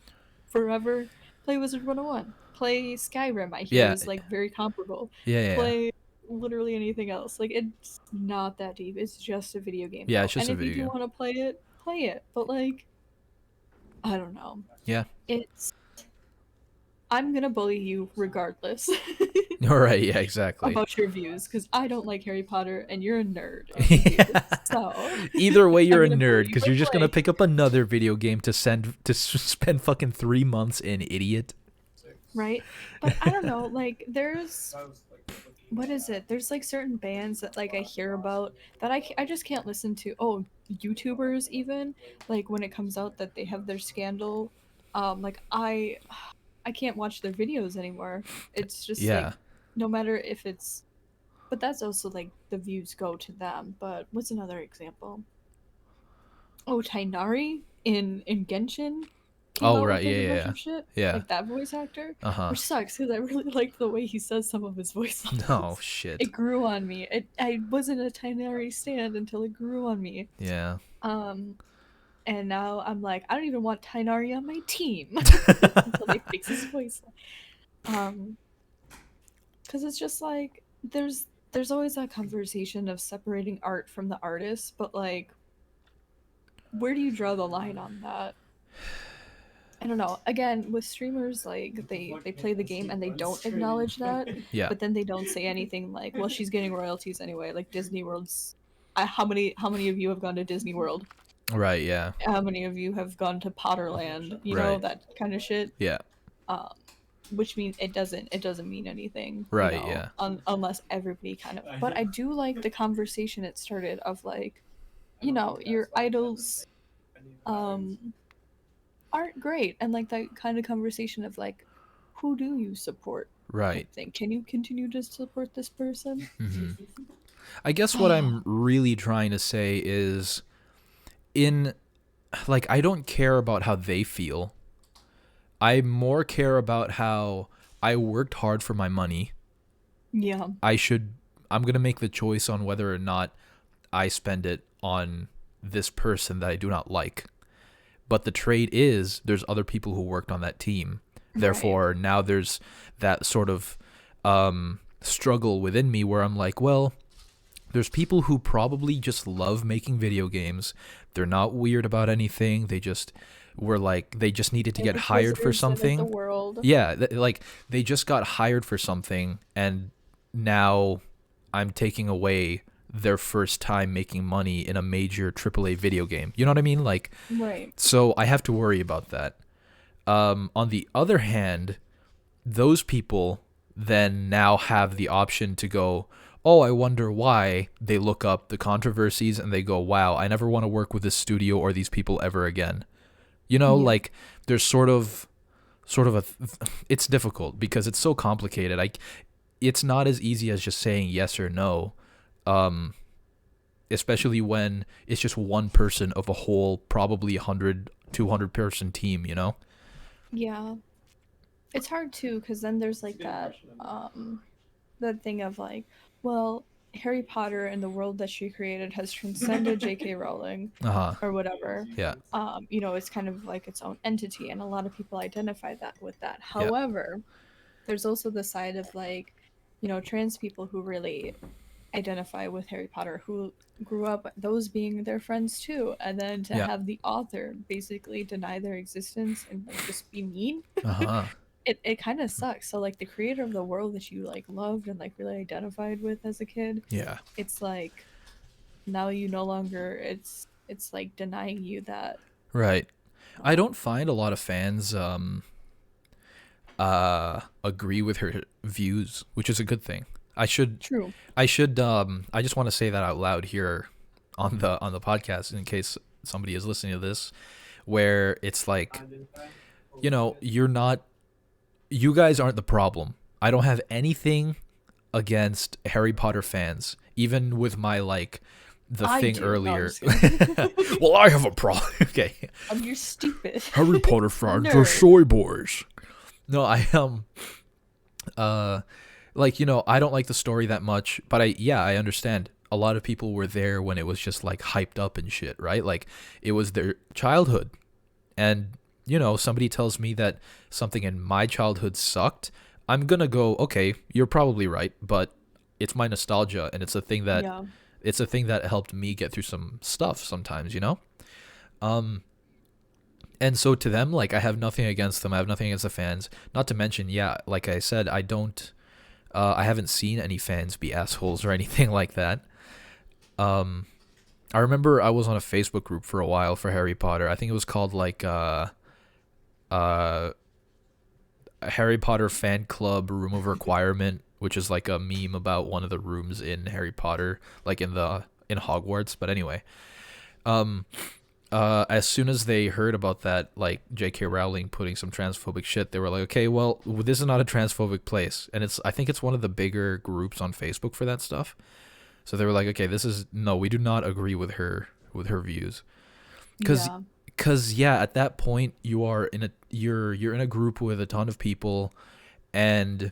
forever? Play Wizard 101. Play Skyrim, I hear Yeah. is like very comparable. Yeah. Yeah. Play literally anything else. Like it's not that deep. It's just a video game Yeah. now. It's just And a if you video do game. want to play it. But like I don't know. Yeah. It's I'm gonna bully you regardless All right, yeah, exactly. about your views because I don't like Harry Potter and you're a nerd and you do. So Either way, I'm you're a gonna bully nerd you because for you're just gonna play. pick up another video game to spend fucking 3 months in, idiot. Right? But I don't know, like there's what is it? There's like certain bands that like I hear about that I just can't listen to. Oh, YouTubers even like when it comes out that they have their scandal, like I can't watch their videos anymore. It's just like Yeah. no matter if it's, but that's also like the views go to them. But what's another example? Oh, Tainari in Genshin came Oh out right, with yeah, like a yeah, bunch yeah. of shit, Yeah. like that voice actor, Uh-huh. which sucks because I really liked the way he says some of his voice Oh lines. shit. It grew on me. I wasn't a Tainari stan until it grew on me. Yeah. Um, and now I'm like, I don't even want Tainari on my team until they fix his voice. Um, because it's just like there's always that conversation of separating art from the artist, but like, where do you draw the line on that? I don't know. Again, with streamers, like they play the game and they don't acknowledge that, Yeah. but then they don't say anything like, "Well, she's getting royalties anyway." Like Disney World's. How many of you have gone to Disney World? Right, yeah. How many of you have gone to Potterland? You know Right. that kind of shit. Yeah. Um, which means it doesn't mean anything, Right, yeah. unless everybody kind of. But I do like the conversation it started of like, your idols, um aren't great, and like that kind of conversation of like, who do you support Right. type thing. Can you continue to support this person? Mhm. I guess what I'm really trying to say is in like I don't care about how they feel. I more care about how I worked hard for my money. Yeah. I'm going to make the choice on whether or not I spend it on this person that I do not like. But the trade is there's other people who worked on that team. Therefore, now there's that sort of struggle within me where I'm like, well, there's people who probably just love making video games. They're not weird about anything. They just were like, they just needed to They're get the hired for Blizzards of the something. world. Yeah, like they just got hired for something, and now I'm taking away their first time making money in a major AAA video game. You know what I mean? Like, Right. so I have to worry about that. On the other hand, those people then now have the option to go, oh, I wonder why. They look up the controversies and they go, wow, I never want to work with this studio or these people ever again. You know, Yeah. like there's sort of a it's difficult because it's so complicated. It's not as easy as just saying yes or no. Especially when it's just one person of a whole probably 100 200 person team, you know? Yeah. It's hard too, because then there's like that thing of like, well, Harry Potter and the world that she created has transcended J.K. Rowling Uh-huh. or whatever. Yeah. It's kind of like its own entity, and a lot of people identify that with that. Yeah. However, there's also the side of like, trans people who really identify with Harry Potter, who grew up those being their friends too, and then to Yeah. have the author basically deny their existence and like just be mean. Uh-huh. It kind of sucks. So like the creator of the world that you like loved and like really identified with as a kid, Yeah. it's like now you no longer it's like denying you that. Right. I don't find a lot of fans agree with her views, which is a good thing. I just want to say that out loud here on the podcast in case somebody is listening to this, where it's like, you guys aren't the problem. I don't have anything against Harry Potter fans, even with my I thing do. No, I'm earlier. just kidding. Well, I have a problem. Okay. You're stupid. Harry Potter fans are Nerd. soy boys. No, I I don't like the story that much, but I understand. A lot of people were there when it was just like hyped up and shit, right? Like it was their childhood. And somebody tells me that something in my childhood sucked, I'm going to go, "Okay, you're probably right, but it's my nostalgia and it's a thing that Yeah. helped me get through some stuff sometimes, And so to them, like, I have nothing against them. I have nothing against the fans. Not to mention, yeah, like I said, I haven't seen any fans be assholes or anything like that. I remember I was on a Facebook group for a while for Harry Potter. I think it was called like uh Harry Potter fan club room of requirement, which is like a meme about one of the rooms in Harry Potter, like in Hogwarts. But anyway, um, as soon as they heard about that, like J.K. Rowling putting some transphobic shit, they were like, okay, well, this is not a transphobic place, and I think it's one of the bigger groups on Facebook for that stuff. So they were like, okay, no, we do not agree with her views, because Yeah. yeah, at that point you're in a group with a ton of people, and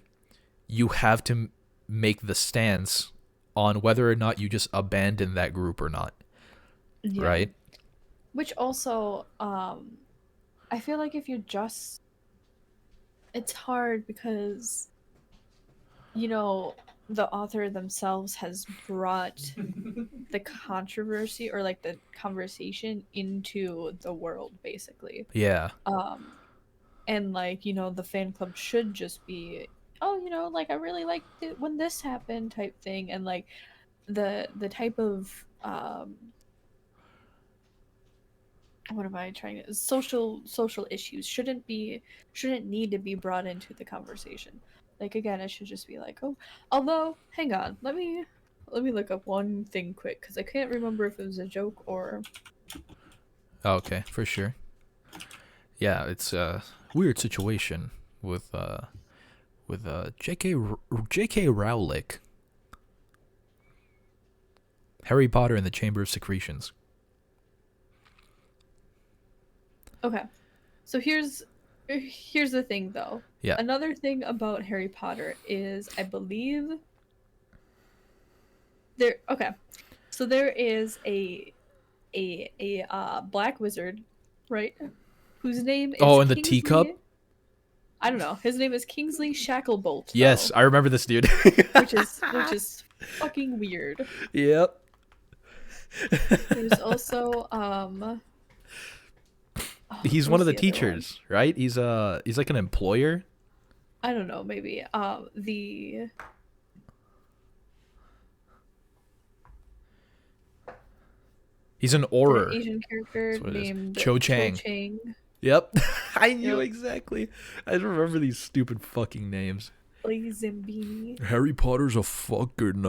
you have to make the stance on whether or not you just abandon that group or not, Yeah. right? Which also, I feel like if you just, it's hard because, you know, the author themselves has brought the controversy or like the conversation into the world, basically. Yeah, And like, you know, the fan club should just be, oh, you know, like I really liked it when this happened type thing, and like the type of what am I trying to social issues shouldn't need to be brought into the conversation. Like again, it should just be like, oh, although hang on, let me look up one thing quick because I can't remember if it was a joke or okay, for sure. Yeah, it's a weird situation with J.K. Rowling, Harry Potter and the Chamber of Secretions. okay. So here's the thing though. Yeah. Another thing about Harry Potter is I believe there okay. So there is a black wizard, right? Whose name is Oh, and the Kingsley. teacup? I don't know. His name is Kingsley Shacklebolt. Yes, though, I remember this dude. which is fucking weird. Yep. There's also He's who's one of the the other one? teachers, right? He's like an employer. I don't know, maybe. The He's an the orer. Asian character That's what it is. named Cho Chang. Chang. Yep. I knew Yep. exactly. I just remember these stupid fucking names. Zimbini. Harry Potter's a fucking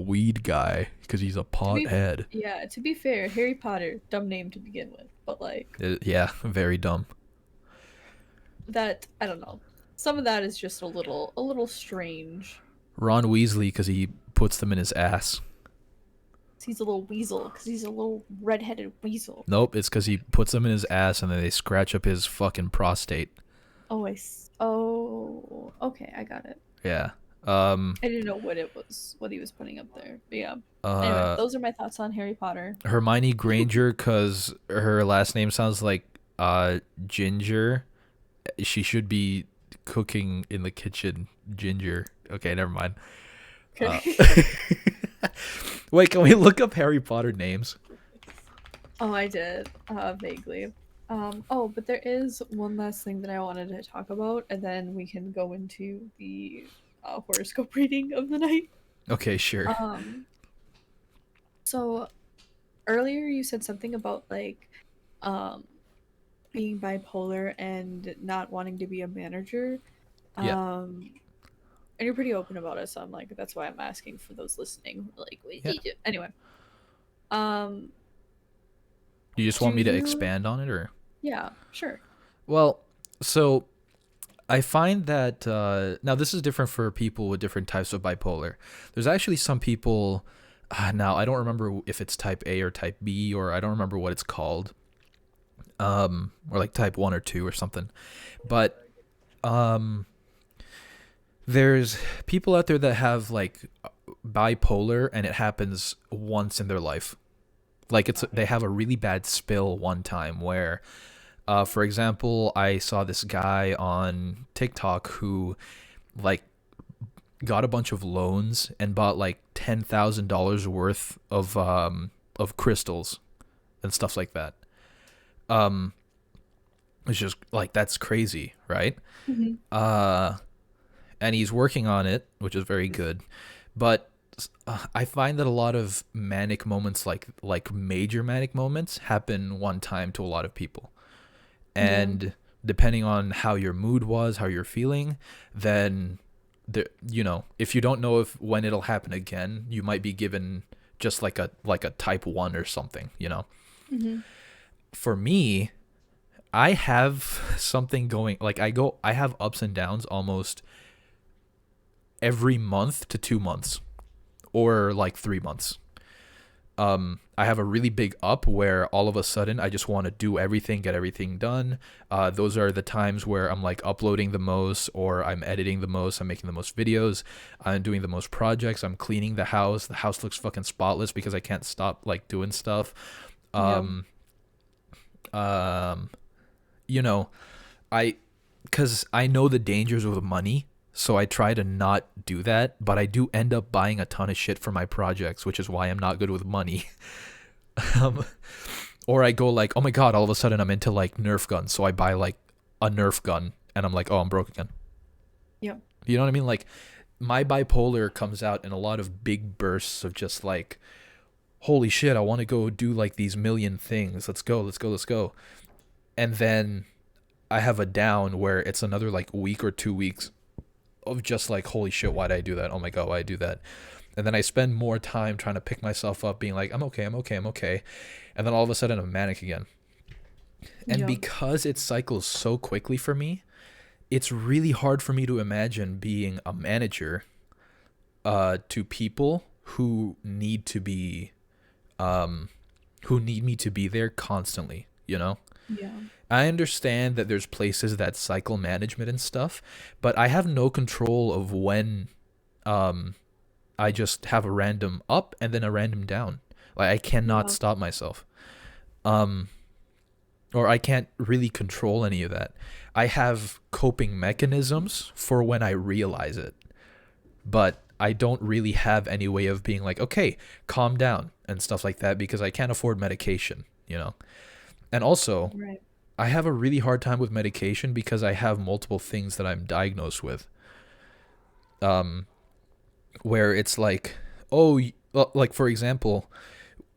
weed guy because he's a pothead. Yeah, to be fair, Harry Potter, dumb name to begin with, but like Yeah, very dumb. that, I don't know. Some of that is just a little strange. Ron Weasley because he puts them in his ass. He's a little weasel because he's a little redheaded weasel. Nope, it's because he puts them in his ass and then they scratch up his fucking prostate. Oh, okay, I got it. Yeah. I didn't know what he was putting up there. But yeah. Anyway, those are my thoughts on Harry Potter. Hermione Granger because her last name sounds like Ginger. She should be cooking in the kitchen. Ginger. Okay, never mind. Okay. Wait, can we look up Harry Potter names? Oh, I did. Vaguely. Oh, but there is one last thing that I wanted to talk about, and then we can go into the horoscope reading of the night. Okay, sure. So earlier you said something about like being bipolar and not wanting to be a manager. Yeah. And you're pretty open about it, so I'm like, that's why I'm asking for those listening. Like, wait, Yeah. anyway. You just want me to you- expand on it, or? Yeah, sure. Well, so I find that now this is different for people with different types of bipolar. There's actually some people. Now I don't remember if it's type A or type B, or I don't remember what it's called. Or like type 1 or 2 or something. But there's people out there that have like bipolar and it happens once in their life. Like they have a really bad spill one time where for example, I saw this guy on TikTok who like got a bunch of loans and bought like $10,000 worth of crystals and stuff like that. It's just like, that's crazy, right? Hmm. Uh, and he's working on it, which is very good. But I find that a lot of manic moments, like major manic moments, happen one time to a lot of people. Yeah. And depending on how your mood was, how you're feeling, then there, if you don't know if when it'll happen again, you might be given just like a type 1 or something. Hmm. For me, I have something going, like I have ups and downs almost every month to 2 months, or like 3 months. I have a really big up where all of a sudden I just want to do everything, get everything done. Those are the times where I'm like uploading the most, or I'm editing the most, I'm making the most videos, I'm doing the most projects, I'm cleaning the house. The house looks fucking spotless because I can't stop like doing stuff. Yeah. Um, um, you know, I, because I know the dangers with money, so I try to not do that, but I do end up buying a ton of shit for my projects, which is why I'm not good with money. um, or I go like, oh my god, all of a sudden I'm into like Nerf guns, so I buy like a Nerf gun, and I'm like, oh, I'm broke again. Yeah. You know what I mean? Like, my bipolar comes out in a lot of big bursts of just like, holy shit, I want to go do like these million things. Let's go, let's go, let's go. And then I have a down where it's another like week or 2 weeks of just like, holy shit, why did I do that? Oh my god, why did I do that? And then I spend more time trying to pick myself up, being like, I'm okay, I'm okay, I'm okay. And then all of a sudden I'm manic again. And Yeah. because it cycles so quickly for me, it's really hard for me to imagine being a manager to people who need to be who need me to be there constantly. Yeah. I understand that there's places that cycle management and stuff, but I have no control of when um I just have a random up and then a random down. Like, I cannot Yeah. stop myself. Um or I can't really control any of that. I have coping mechanisms for when I realize it, but I don't really have any way of being like, okay, calm down and stuff like that, because I can't afford medication. And also, Right. I have a really hard time with medication because I have multiple things that I'm diagnosed with. Um, where it's like, oh, like for example,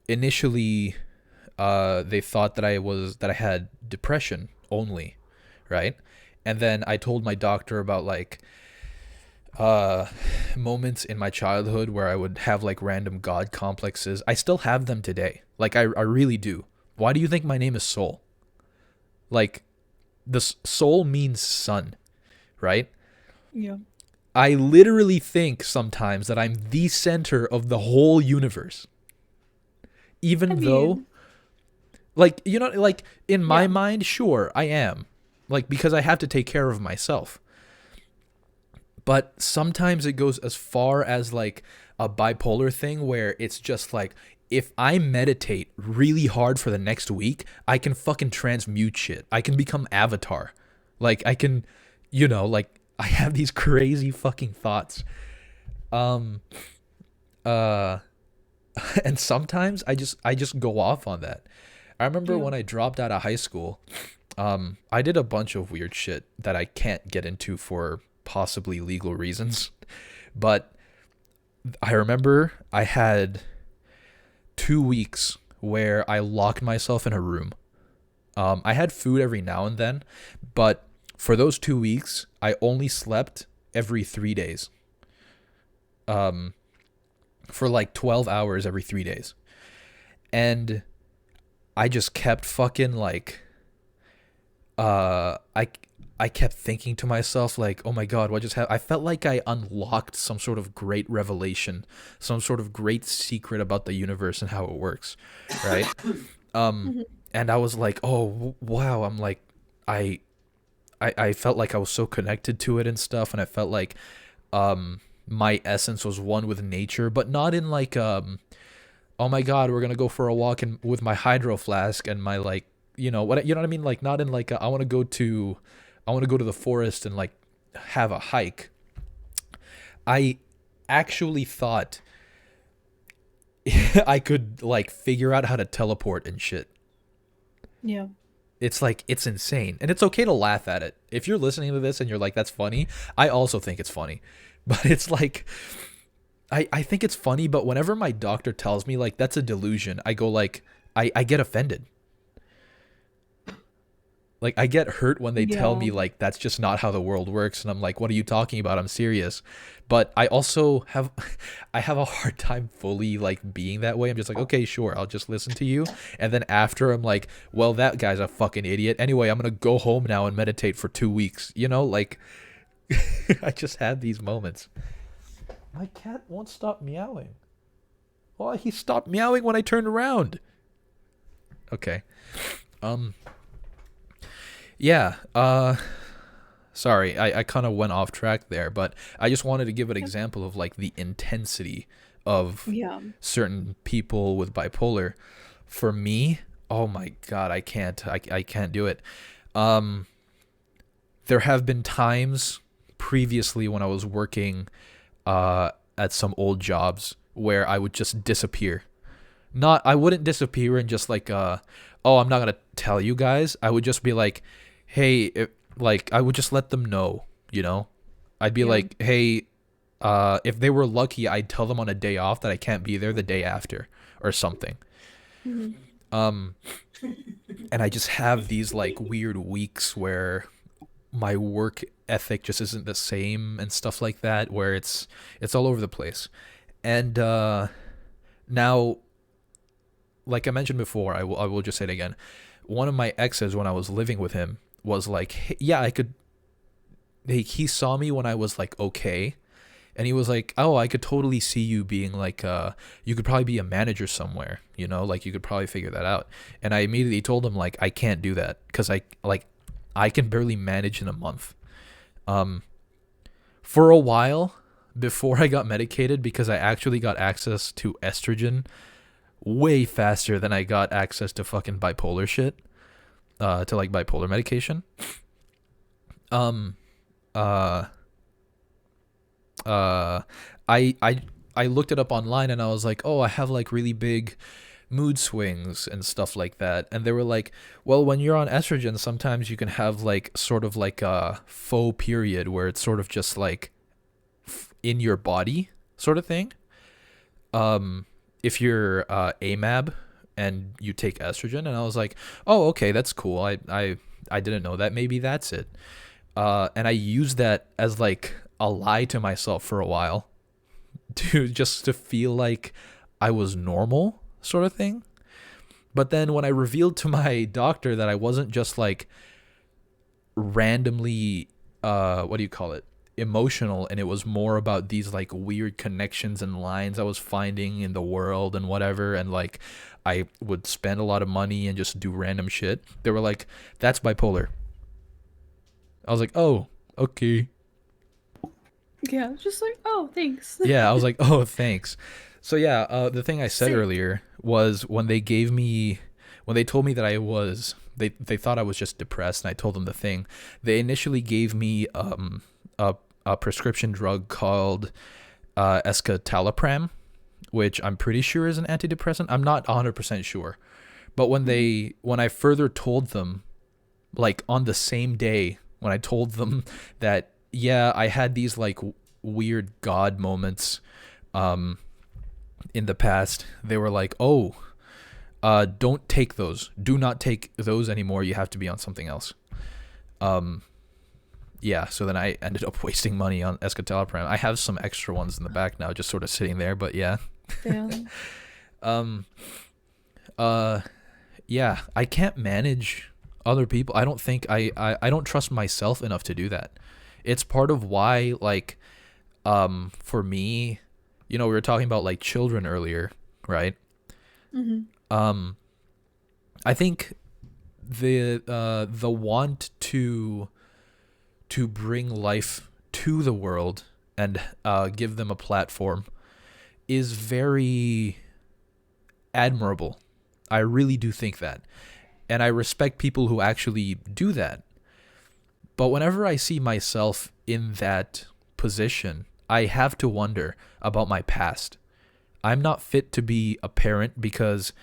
initially, they thought that I had depression only, right? And then I told my doctor about like uh moments in my childhood where I would have like random god complexes. I still have them today. Like, I really do. Why do you think my name is Soul? Like, the soul means sun, right? Yeah. I literally think sometimes that I'm the center of the whole universe. I Even though, mean, like, like in my yeah. mind, sure, I am. Like, because I have to take care of myself. But sometimes it goes as far as like a bipolar thing where it's just like, if I meditate really hard for the next week, I can fucking transmute shit. I can become Avatar. Like, I can, like, I have these crazy fucking thoughts. Um uh and sometimes I just go off on that. I remember Yeah. when I dropped out of high school, I did a bunch of weird shit that I can't get into for possibly legal reasons. But I remember I had 2 weeks where I locked myself in a room. I had food every now and then, but for those 2 weeks, I only slept every 3 days. Um, for like 12 hours every 3 days. And I just kept fucking like, I kept thinking to myself like, oh my god, what just happened? I felt like I unlocked some sort of great revelation, some sort of great secret about the universe and how it works, right? Um, Hmm. and I was like, oh wow, I'm like, I, I felt like I was so connected to it and stuff, and I felt like, my essence was one with nature, but not in like, oh my god, we're gonna go for a walk with my hydro flask and my like, what I mean, like, not in like I want to go to, the forest and like have a hike. I actually thought I could like figure out how to teleport and shit. Yeah. It's like, it's insane. And it's okay to laugh at it. If you're listening to this and you're like, that's funny, I also think it's funny. But it's like, I think it's funny, but whenever my doctor tells me like that's a delusion, I go like, I get offended. Like, I get hurt when they tell Yeah. me like that's just not how the world works, and I'm like, what are you talking about? I'm serious. But I also have I have a hard time fully like being that way. I'm just like, okay, sure, I'll just listen to you. And then after, I'm like, well, that guy's a fucking idiot. Anyway, I'm going to go home now and meditate for 2 weeks. You know, like I just had these moments. My cat won't stop meowing. Oh, he stopped meowing when I turned around. Okay. Um Yeah, sorry, I kind of went off track there, but I just wanted to give an example of like the intensity of Yeah. certain people with bipolar. For me, oh my God, I can't do it. Um, there have been times previously when I was working at some old jobs where I would just disappear. Not, I wouldn't disappear and just like, oh, I'm not gonna tell you guys. I would just be like, hey, like I would just let them know, you know. I'd be Yeah. like, hey, if they were lucky, I'd tell them on a day off that I can't be there the day after or something. Hmm. Um, and I just have these like weird weeks where my work ethic just isn't the same and stuff like that, where it's all over the place. And now, like I mentioned before, I will just say it again. One of my exes, when I was living with him, was like, hey, yeah, I could. He saw me when I was like okay, and he was like, oh, I could totally see you being like, you could probably be a manager somewhere, you know, like you could probably figure that out. And I immediately told him like, I can't do that because I can barely manage in a month. Um, for a while before I got medicated, because I actually got access to estrogen way faster than I got access to fucking bipolar shit, to like bipolar medication. Um, uh, uh, I, I, I looked it up online and I was like, oh, I have like really big mood swings and stuff like that. And they were like, well, when you're on estrogen, sometimes you can have like sort of like a faux period where it's sort of just like in your body sort of thing. If you're AMAB and you take estrogen, and I was like, oh, okay, that's cool. I didn't know that. Maybe that's it. And I used that as like a lie to myself for a while, to just to feel like I was normal, sort of thing. But then when I revealed to my doctor that I wasn't just like randomly, what do you call it, emotional, and it was more about these like weird connections and lines I was finding in the world and whatever, and like I would spend a lot of money and just do random shit, they were like, that's bipolar. I was like, oh, okay. Yeah. Just like, oh, thanks. Yeah, I was like, oh, thanks. So yeah, the thing I said Sick. earlier was when they told me that they thought I was just depressed, and I told them the thing. They initially gave me a prescription drug called escitalopram, which I'm pretty sure is an antidepressant. I'm not 100% sure, but when I further told them, like on the same day when I told them that, yeah, I had these like weird God moments in the past, they were like, oh, don't take those. Do not take those anymore. You have to be on something else. Yeah, so then I ended up wasting money on escitalopram. I have some extra ones in the back now, just sort of sitting there, but yeah. Damn. Um, yeah, I can't manage other people. I don't think I don't trust myself enough to do that. It's part of why, like, for me, you know, we were talking about like children earlier, right? Hmm. I think the want to bring life to the world and give them a platform is very admirable. I really do think that. And I respect people who actually do that. But whenever I see myself in that position, I have to wonder about my past. I'm not fit to be a parent because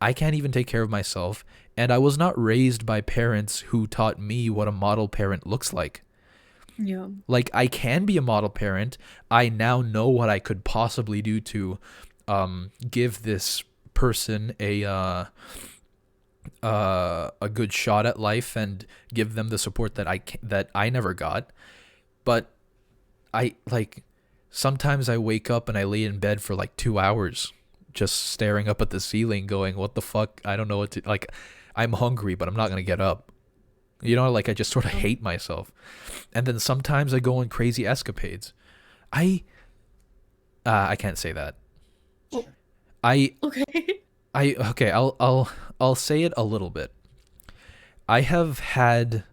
I can't even take care of myself, and I was not raised by parents who taught me what a model parent looks like. Yeah. Like, I can be a model parent. I now know what I could possibly do to give this person a good shot at life and give them the support that I never got. But I like sometimes I wake up and I lay in bed for like 2 hours just staring up at the ceiling going, what the fuck? I don't know what to like. I'm hungry, but I'm not going to get up. You know, like I just sort of hate myself. And then sometimes I go on crazy escapades. I can't say that. Oh. I Okay. okay, I'll say it a little bit. I have had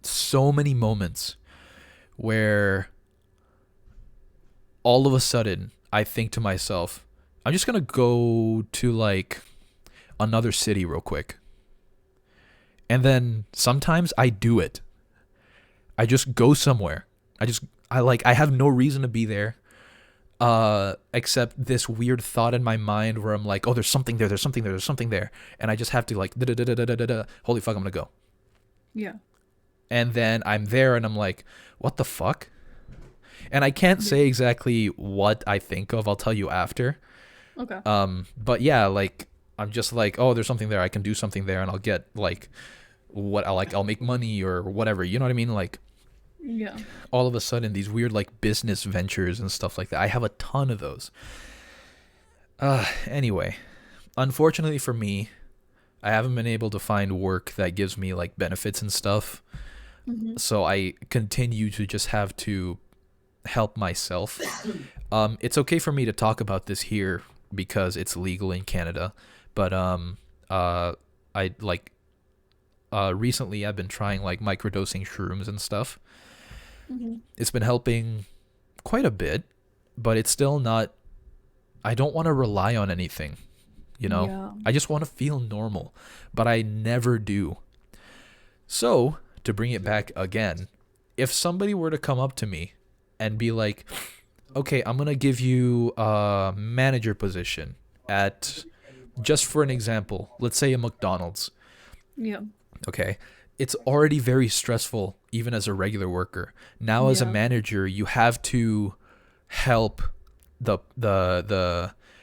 so many moments where all of a sudden I think to myself, I'm just going to go to like another city real quick. And then sometimes I do it. I just go somewhere. I have no reason to be there. Except this weird thought in my mind where I'm like, oh, there's something there, there's something there, there's something there. And I just have to like, holy fuck, I'm gonna go. Yeah. And then I'm there and I'm like, what the fuck? And I can't say exactly what I think of. I'll tell you after. Okay. But yeah, like, I'm just like, oh, there's something there. I can do something there and I'll get like I'll make money or whatever. You know what I mean? Like, yeah. all of a sudden these weird like business ventures and stuff like that. I have a ton of those. Anyway, unfortunately for me, I haven't been able to find work that gives me like benefits and stuff. Mm-hmm. So I continue to just have to help myself. It's okay for me to talk about this here because it's legal in Canada, but I like recently I've been trying like microdosing shrooms and stuff. Mm-hmm. It's been helping quite a bit, but it's still not. I don't want to rely on anything, you know? Yeah. I just want to feel normal, but I never do. So, to bring it back again, if somebody were to come up to me and be like, okay, I'm going to give you a manager position at, just for an example, let's say a McDonald's. Yeah. Okay. It's already very stressful, even as a regular worker. Now, as a Yeah. manager, you have to help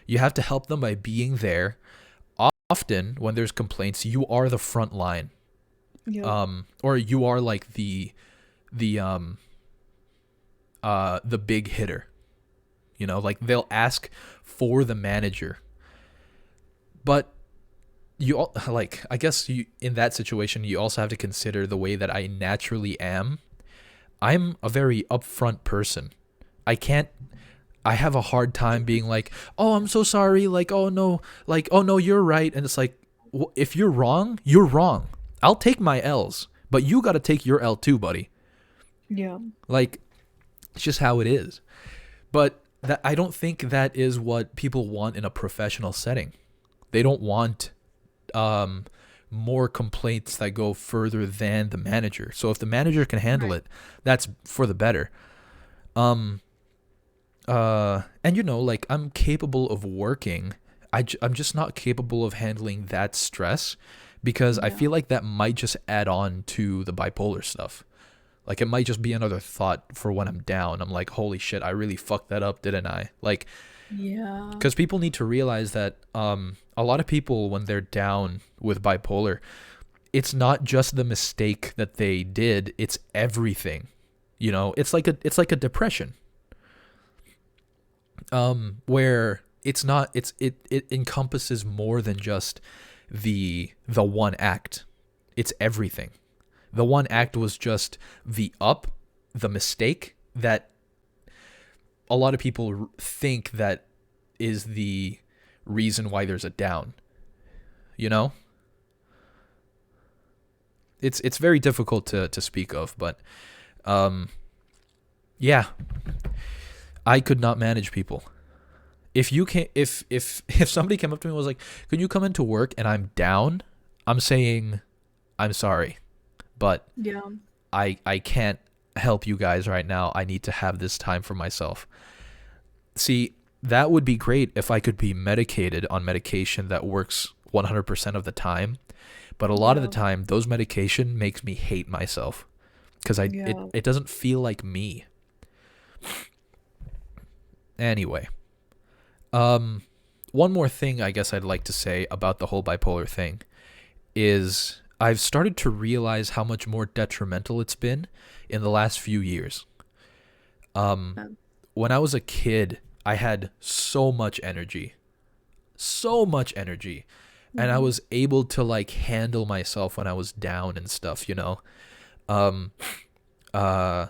you have to help them by being there. Often, when there's complaints, you are the front line, Yeah. or you are like the big hitter. You know, like they'll ask for the manager, but I guess you in that situation you also have to consider the way that I naturally am. I'm a very upfront person. I have a hard time being like, oh, I'm so sorry, like, oh no, you're right. And it's like, if you're wrong, you're wrong. I'll take my L's, but you got to take your L too, buddy. Yeah. Like, it's just how it is. But I don't think that is what people want in a professional setting. They don't want more complaints that go further than the manager. So if the manager can handle it, that's for the better. And you know, like, I'm capable of working. I'm just not capable of handling that stress because I feel like that might just add on to the bipolar stuff. Like, it might just be another thought for when I'm down. I'm like, holy shit, I really fucked that up, didn't I? Like, yeah. Because people need to realize that a lot of people, when they're down with bipolar, it's not just the mistake that they did, it's everything. You know, it's like a depression. Where it encompasses more than just the one act. It's everything. The one act was just the mistake that a lot of people think that is the reason why there's a down. You know? It's very difficult to speak of, but yeah. I could not manage people. If somebody came up to me and was like, "Can you come into work?" and I'm down, I'm saying, "I'm sorry, but I can't help you guys right now. I need to have this time for myself." See, that would be great if I could be medicated on medication that works 100% of the time. But a lot of the Yeah. time, those medication makes me hate myself because Yeah. it doesn't feel like me. Anyway, um, one more thing I guess I'd like to say about the whole bipolar thing is I've started to realize how much more detrimental it's been in the last few years. Um, Um, when I was a kid, I had so much energy, and I mhm. was able to like handle myself when I was down and stuff, you know. Um, uh,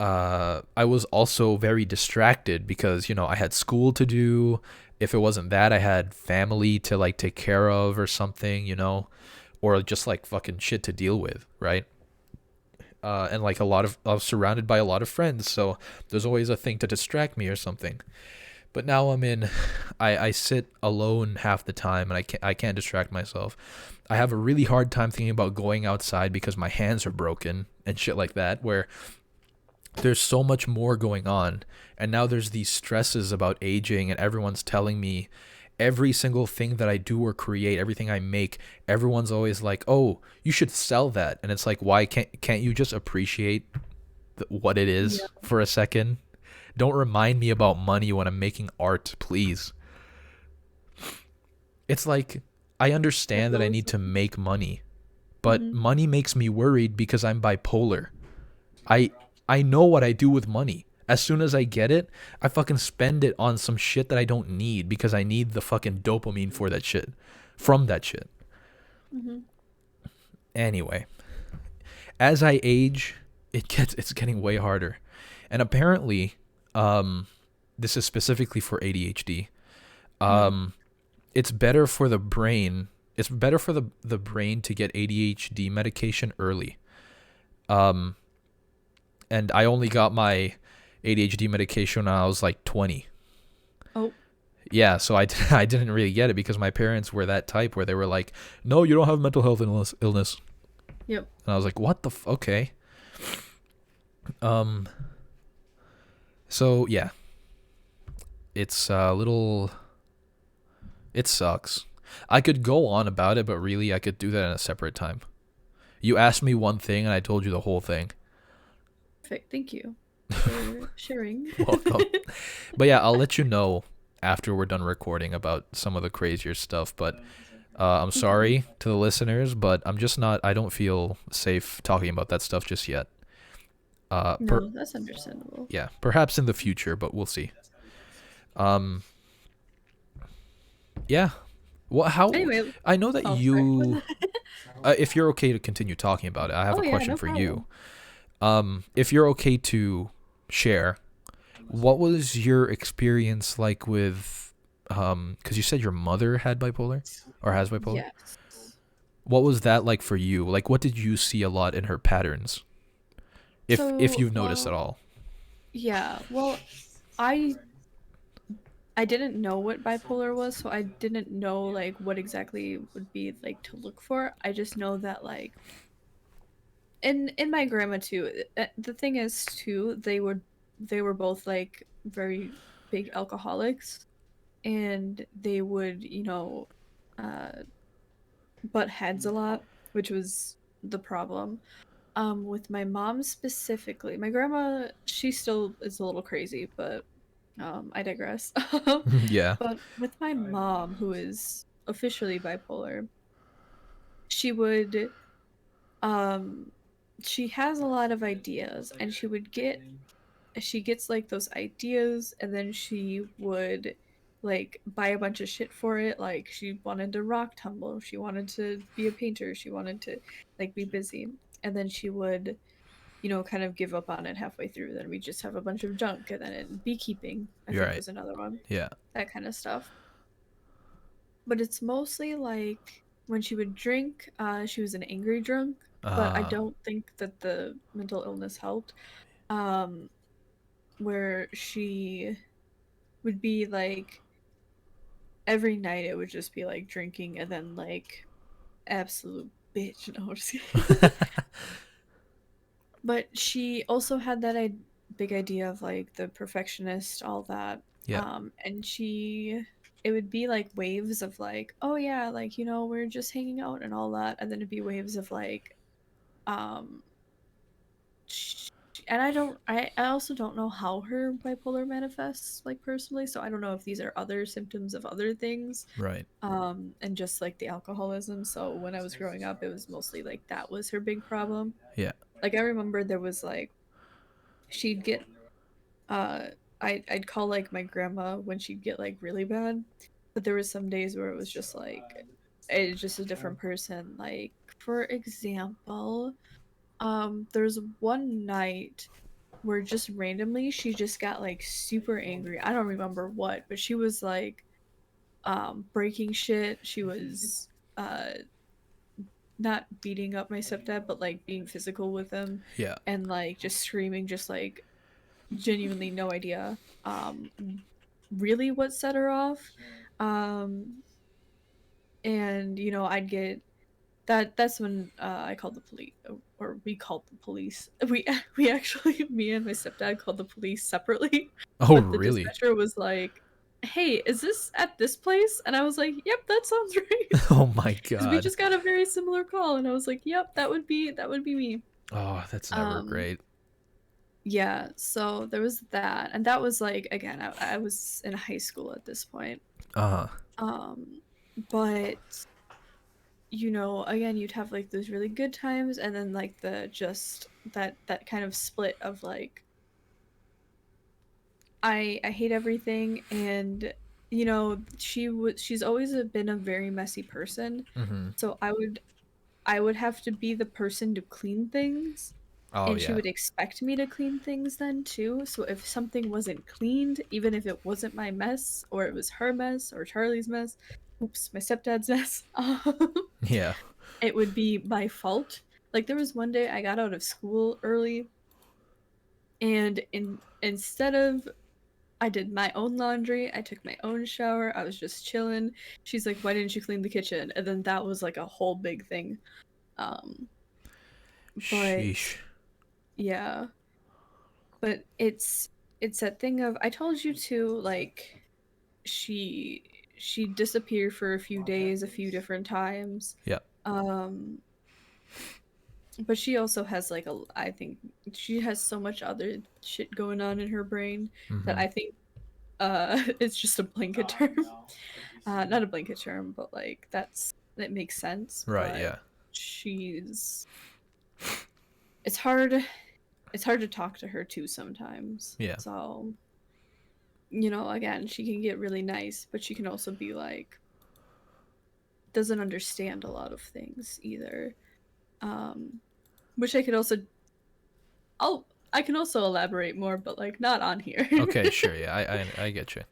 I was also very distracted because, you know, I had school to do. If it wasn't that, I had family to like take care of or something, you know, or just like fucking shit to deal with, right? And like I was surrounded by a lot of friends, so there's always a thing to distract me or something. But now I sit alone half the time and I can't distract myself. I have a really hard time thinking about going outside because my hands are broken and shit like that, where there's so much more going on. And now there's these stresses about aging, and everyone's telling me every single thing that I do or create, everything I make, everyone's always like, "Oh, you should sell that." And it's like, "Why can't you just appreciate what it Yeah. is for a second? Don't remind me about money when I'm making art, please." It's like I It understand that I blows need to up. make money, but Mhm. money makes me worried because I'm bipolar. I I know what I do with money. As soon as I get it, I fucking spend it on some shit that I don't need because I need the fucking dopamine for that shit. From that shit. Mhm. Anyway, as I age, it's getting way harder. And apparently, um this is specifically for ADHD. Mhm. Um it's better for the brain. It's better for the brain to get ADHD medication early. Um and I only got my ADHD medication when I was like 20. Oh. Yeah, so I didn't really get it because my parents were that type where they were like, "No, you don't have mental health illness." Yep. And I was like, "What the okay." Um so yeah, it's a little it sucks. I could go on about it, but really I could do that in a separate time. You asked me one thing and I told you the whole thing. Perfect. Thank you for sharing. Welcome. But yeah, I'll let you know after we're done recording about some of the crazier stuff, but I'm Okay. sorry to the listeners, but I don't feel safe talking about that stuff just yet. Uh, per, No, that's understandable. yeah, perhaps in the future, but we'll see. Um, yeah. How, Anyway, I know that oh, sorry. you, if you're okay to continue talking about it, I have Oh a yeah, question no for you. problem. If you're okay to share, what was your experience like with, because you said your mother had bipolar or has bipolar? Yes. What was that like for you? Like, what did you see a lot in her patterns? If So, you've noticed at well, all. yeah. Well, I I didn't know what bipolar was, so I didn't know like what exactly would be like to look for. I just know that like in my grandma too. The thing is too, they were both like very big alcoholics, and they would uh butt heads a lot, which was the problem. With my mom specifically, my grandma, she still is a little crazy, but I digress. Yeah. But with my mom, who is officially bipolar, she would um she has a lot of ideas, and she gets like those ideas, and then she would like buy a bunch of shit for it. Like she wanted to rock tumble, she wanted to be a painter, she wanted to like be busy, and then she would kind of give up on it halfway through. Then we just have a bunch of junk, and then beekeeping, I You're think, right. was another one, Yeah. that kind of stuff. But it's mostly like when she would drink, she was an angry drunk, but I Uh don't think that the mental illness helped. Um, where she would be like every night it would just be like drinking, and then like absolute bitch. No, I'm just kidding. But she also had big idea of like the perfectionist, all that. Yeah. And it would be like waves of like, oh yeah, like, you know, we're just hanging out and all that. And then it'd be waves of like, um, and I also don't know how her bipolar manifests like personally, so I don't know if these are other symptoms of other things, Right. and just like the alcoholism. So when I was growing up, it was mostly like that was her big problem. Yeah. Like I remember there was like she'd get uh I'd call like my grandma when she'd get like really bad, but there was some days where it was just like it's just a different person. Like for example, there's one night where just randomly she just got like super angry. I don't remember what, but she was like breaking shit. She was not beating up my stepdad, but like being physical with him Yeah. and like just screaming, just like genuinely no idea really what set her off. Um and you know, I'd get that's when I called the police, or we called the police. We actually, me and my stepdad called the police separately, Oh, but the really? dispatcher was like, "Hey, is this at this place?" And I was like, "Yep, that sounds right," Oh my because we God. just got a very similar call, and I was like, "Yep, that would be me." Oh, that's never Um, great. yeah, so there was that, and that was like again, I was in high school at this point. Uh-huh. Um, but you know, again, you'd have like those really good times, and then like the just that kind of split of like I hate everything, and you know, she's always been a very messy person, Mm-hmm. so I would have to be the person to clean things, Oh, and she yeah. would expect me to clean things then too. So if something wasn't cleaned, even if it wasn't my mess or it was her mess or Charlie's mess, oops, my stepdad's mess, Yeah. it would be my fault. Like there was one day I got out of school early, and instead of I did my own laundry, I took my own shower, I was just chilling. She's like, "Why didn't you clean the kitchen?" And then that was like a whole big thing. Um but Sheesh. yeah, but it's that thing of I told you to like she she disappeared for a few days a few different times. Yeah. Um but she also has like I think she has so much other shit going on in her brain that Mm-hmm. I think it's just a blanket term. Not a blanket term, but like that makes sense. Right, But yeah. she's it's hard to talk to her too sometimes. Yeah. So, you know, again, she can get really nice, but she can also be like doesn't understand a lot of things either. Um which I can also elaborate more, but like not on here. Okay, sure. Yeah, I get you.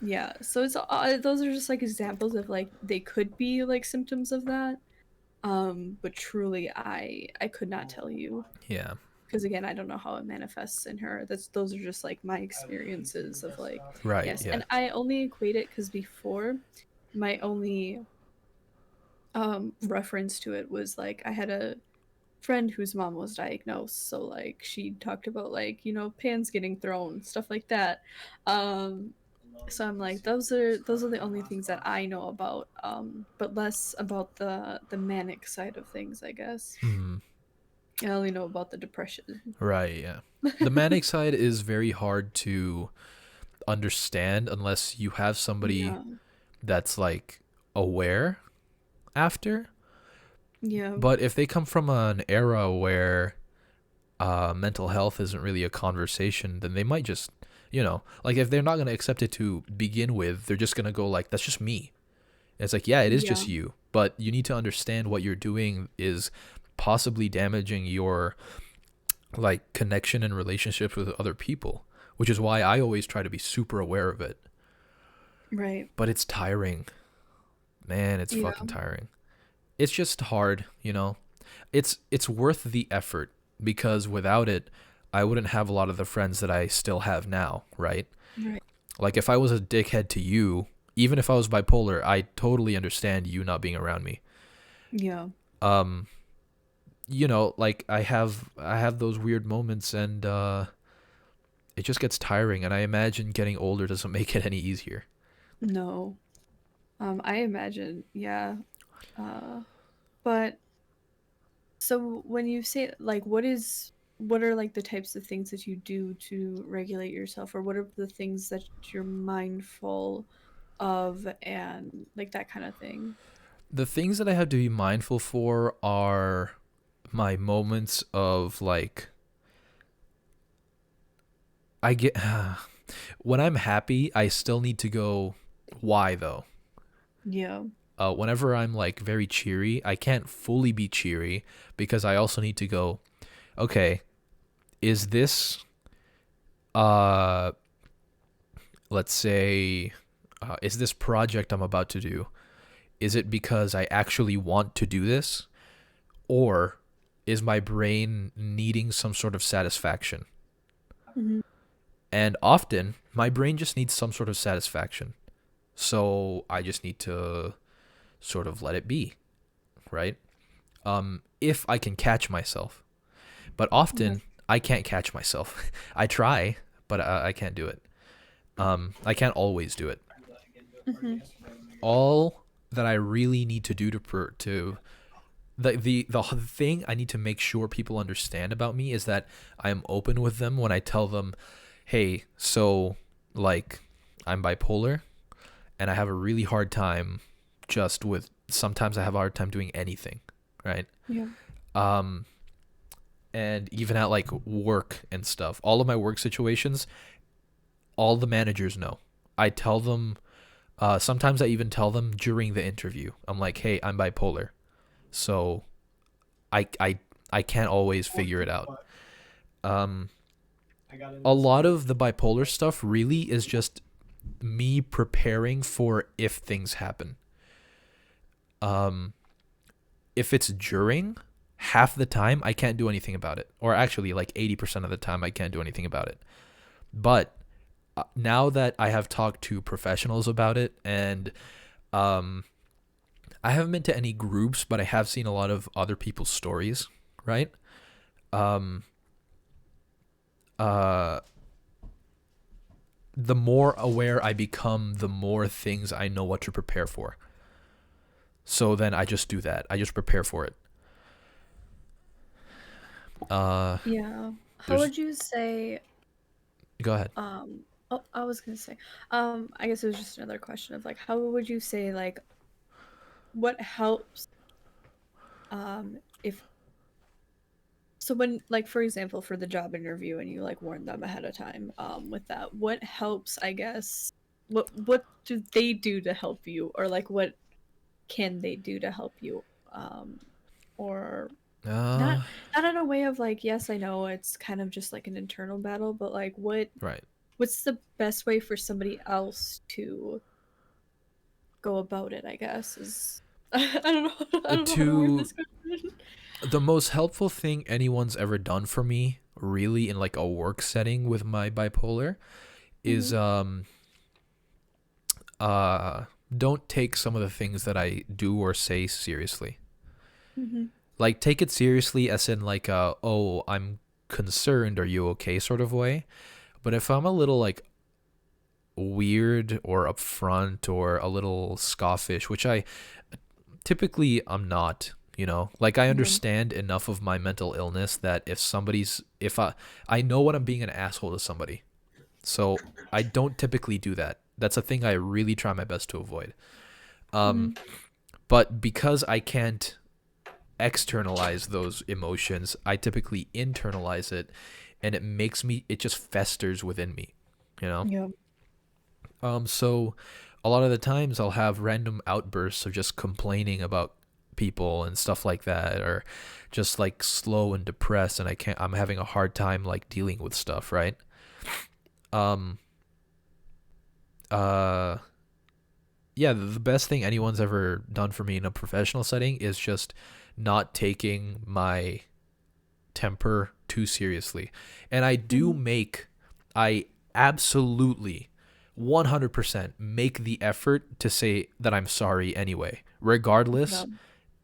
Yeah, so it's those are just like examples of like they could be like symptoms of that. But truly, I could not tell you Yeah. because again, I don't know how it manifests in her. Those are just like my experiences of like Right, yes, yeah. and I only equate it because before my only reference to it was like I had a friend whose mom was diagnosed, so like she talked about like you know pans getting thrown, stuff like that. Um, so I'm like those are the only things that I know about, but less about the manic side of things, I guess. Mm-hmm. I only know about the depression. Right, yeah. The manic side is very hard to understand unless you have somebody Yeah, that's like aware after. yeah, But if they come from an era where mental health isn't really a conversation, then they might just, like if they're not going to accept it to begin with, they're just going to go like, that's just me. And it's like, yeah, it is yeah, just you. But you need to understand what you're doing is possibly damaging your like connection and relationships with other people, which is why I always try to be super aware of it. right, But it's tiring. Man, it's yeah, fucking tiring. It's just hard, It's worth the effort because without it, I wouldn't have a lot of the friends that I still have now, right? right, Like if I was a dickhead to you, even if I was bipolar, I totally understand you not being around me. yeah, Um, like I have those weird moments and it just gets tiring, and I imagine getting older doesn't make it any easier. No. I imagine, yeah. Uh, but so when you say like what are like the types of things that you do to regulate yourself, or what are the things that you're mindful of and like that kind of thing? The things that I have to be mindful for are my moments of like I get when I'm happy, I still need to go why though. Yeah. Whenever I'm like very cheery, I can't fully be cheery because I also need to go, okay, is this uh let's say is this project I'm about to do, is it because I actually want to do this, or is my brain needing some sort of satisfaction? Hmm. And often my brain just needs some sort of satisfaction. So I just need to sort of let it be, right? If I can catch myself. But Yeah. often I can't catch myself. I try, but I can't do it. I can't always do it. I got into a party Hmm. yesterday when I got home. All that I really need to do to the thing I need to make sure people understand about me is that I am open with them when I tell them, hey, so like I'm bipolar and I have a really hard time just with sometimes I have a hard time doing anything, right? Yeah. Um and even at like work and stuff, all of my work situations, all the managers know. I tell them sometimes I even tell them during the interview. I'm like, "Hey, I'm bipolar." So I I I can't always figure it out. But Um I got into a this lot party. of the bipolar stuff really is just me preparing for if things happen. Um, if it's during, half the time I can't do anything about it, or actually like 80% of the time I can't do anything about it. But now that I have talked to professionals about it, and um, I haven't been to any groups, but I have seen a lot of other people's stories, right? Um, uh, the more aware I become, the more things I know what to prepare for. So then I just do that. I just prepare for it. Uh, Yeah. How there's would you say, go ahead. oh, I was gonna say, I guess it was just another question of like, how would you say like what helps, if so when like for example for the job interview and you like warn them ahead of time, with that, what helps, I guess, what do they do to help you, or like what can they do to help you, or not Uh, not in a way of like, yes, I know it's kind of just like an internal battle, but like right. what's the best way for somebody else to go about it, I guess, is I don't know. I don't know how to word To this question. the most helpful thing anyone's ever done for me, really, in like a work setting with my bipolar, is Hmm. uh don't take some of the things that I do or say seriously. Hmm. Like take it seriously as in like oh, I'm concerned, are you okay sort of way. But if I'm a little like weird or upfront or a little scoffish, which I typically I'm not, you know. Like I Yeah. understand enough of my mental illness that if I know when I'm being an asshole to somebody. So I don't typically do that. That's a thing I really try my best to avoid. Um Hmm. but because I can't externalize those emotions, I typically internalize it, and it just festers within me, you know? Yeah. So a lot of the times I'll have random outbursts of just complaining about people and stuff like that, or just like slow and depressed, and I'm having a hard time like dealing with stuff, right? Um uh yeah, the best thing anyone's ever done for me in a professional setting is just not taking my temper too seriously. And Hmm. I absolutely 100% make the effort to say that I'm sorry anyway, Yeah. regardless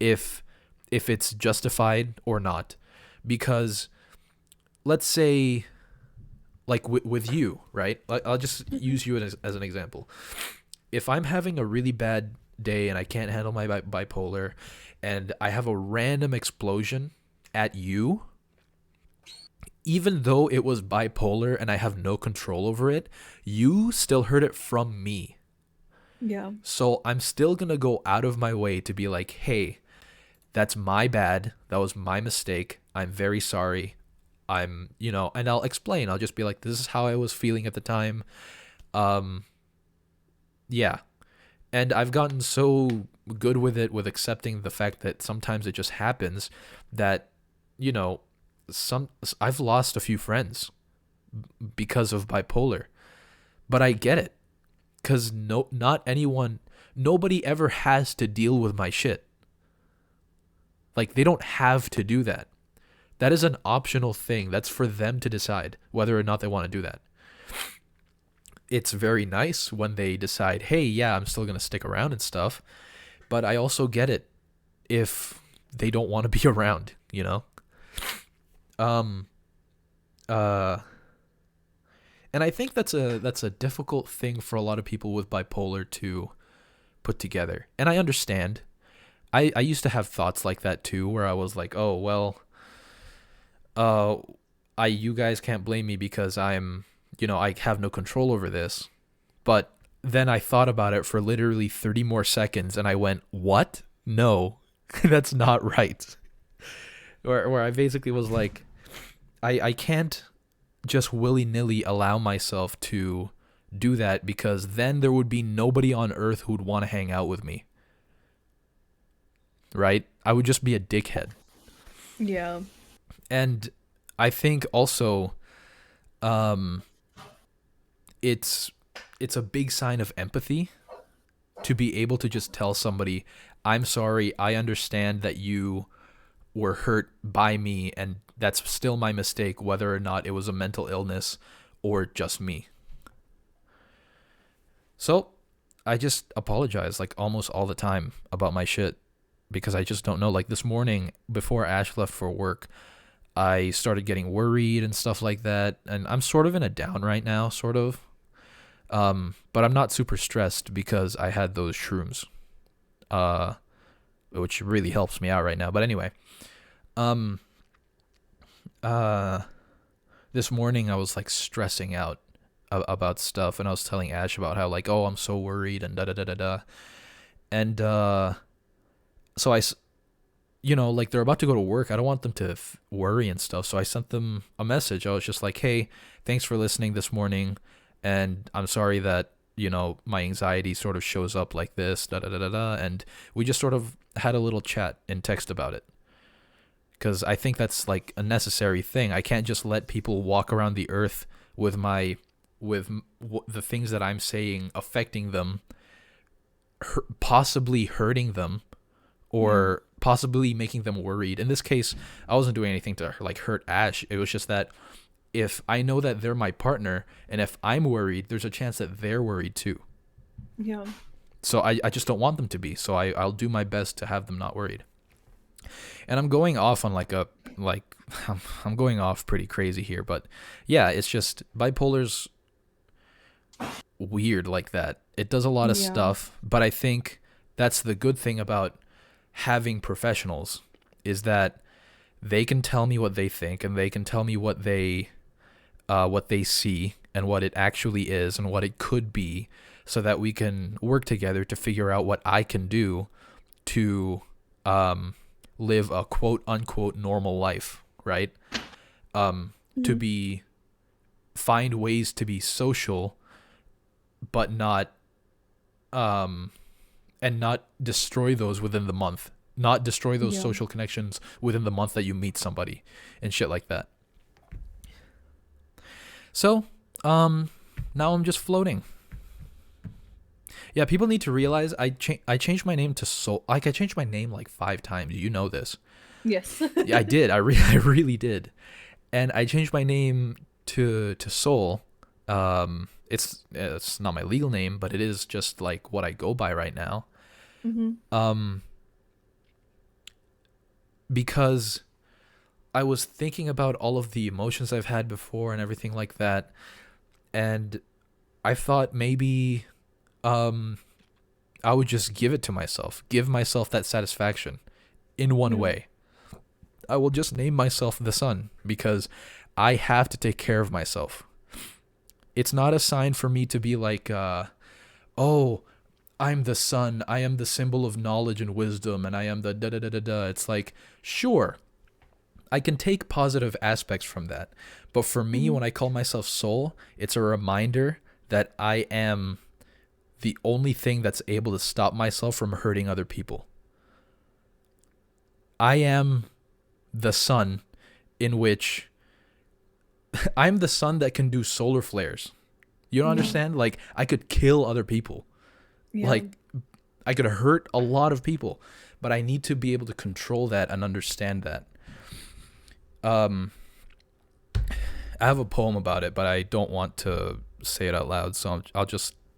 if it's justified or not. Because let's say like with you, right? I'll just Mhm. use you as an example. If I'm having a really bad day and I can't handle my bipolar, and I have a random explosion at you, even though it was bipolar and I have no control over it, you still heard it from me. Yeah. So I'm still going to go out of my way to be like, hey, that's my bad. That was my mistake. I'm very sorry. And I'll explain. I'll just be like, this is how I was feeling at the time. Um, yeah. And I've gotten so good with it, with accepting the fact that sometimes it just happens that, you know, some I've lost a few friends because of bipolar, but I get it because nobody ever has to deal with my shit. Like, they don't have to do that. That is an optional thing. That's for them to decide whether or not they want to do that. It's very nice when they decide, hey, yeah, I'm still going to stick around and stuff. But I also get it if they don't want to be around, you know? Um, uh, and I think that's a difficult thing for a lot of people with bipolar to put together. And I understand. I used to have thoughts like that too, where I was like, oh, well, uh, you guys can't blame me because I have no control over this. But then I thought about it for literally 30 more seconds and I went, what? No, that's not right. Where I basically was like, I can't just willy-nilly allow myself to do that because then there would be nobody on earth who would want to hang out with me. Right? I would just be a dickhead. Yeah. And I think also um it's a big sign of empathy to be able to just tell somebody, I'm sorry, I understand that you were hurt by me and that's still my mistake, whether or not it was a mental illness or just me. So I just apologize like almost all the time about my shit because I just don't know. Like this morning before Ash left for work, I started getting worried and stuff like that. And I'm sort of in a down right now, sort of. But I'm not super stressed because I had those shrooms, which really helps me out right now. But anyway, um, uh, this morning I was like stressing out about stuff, and I was telling Ash about how like, oh, I'm so worried and da da da da da, and so like they're about to go to work. I don't want them to worry and stuff, so I sent them a message. I was just like, hey, thanks for listening this morning, and I'm sorry that my anxiety sort of shows up like this, da da da da da, and we just sort of had a little chat in text about it. Because I think that's like a necessary thing. I can't just let people walk around the earth with the things that I'm saying affecting them, possibly hurting them, or possibly making them worried. In this case, I wasn't doing anything to like hurt Ash. It was just that if I know that they're my partner, and if I'm worried, there's a chance that they're worried too. Yeah. So I just don't want them to be. So I'll do my best to have them not worried. And I'm going off on I'm going off pretty crazy here, but yeah, it's just bipolar's weird like that. It does a lot of Yeah. stuff, but I think that's the good thing about having professionals is that they can tell me what they think and they can tell me what they see and what it actually is and what it could be so that we can work together to figure out what I can do to live a quote unquote normal life, right? To find ways to be social, but not, and not destroy those within the month, not destroy those Yeah. social connections within the month that you meet somebody and shit like that. So, now I'm just floating. Yeah, people need to realize I changed my name to Soul. Like I changed my name like 5 times. You know this. Yes. Yeah, I did. I really did. And I changed my name to Soul. It's not my legal name, but it is just like what I go by right now. Mm-hmm. Because I was thinking about all of the emotions I've had before and everything like that, and I thought maybe um I would just give it to myself, give myself that satisfaction in one Yeah. way. I will just name myself the sun because I have to take care of myself. It's not a sign for me to be like, oh, I'm the sun. I am the symbol of knowledge and wisdom, and I am the da da da da da. It's like, sure, I can take positive aspects from that. But for me, Mhm. when I call myself soul, it's a reminder that I am the only thing that's able to stop myself from hurting other people. I am the sun in which I'm the sun that can do solar flares. You don't Yeah. understand? Like, I could kill other people. Yeah. Like, I could hurt a lot of people, but I need to be able to control that and understand that. Um, I have a poem about it, but I don't want to say it out loud, so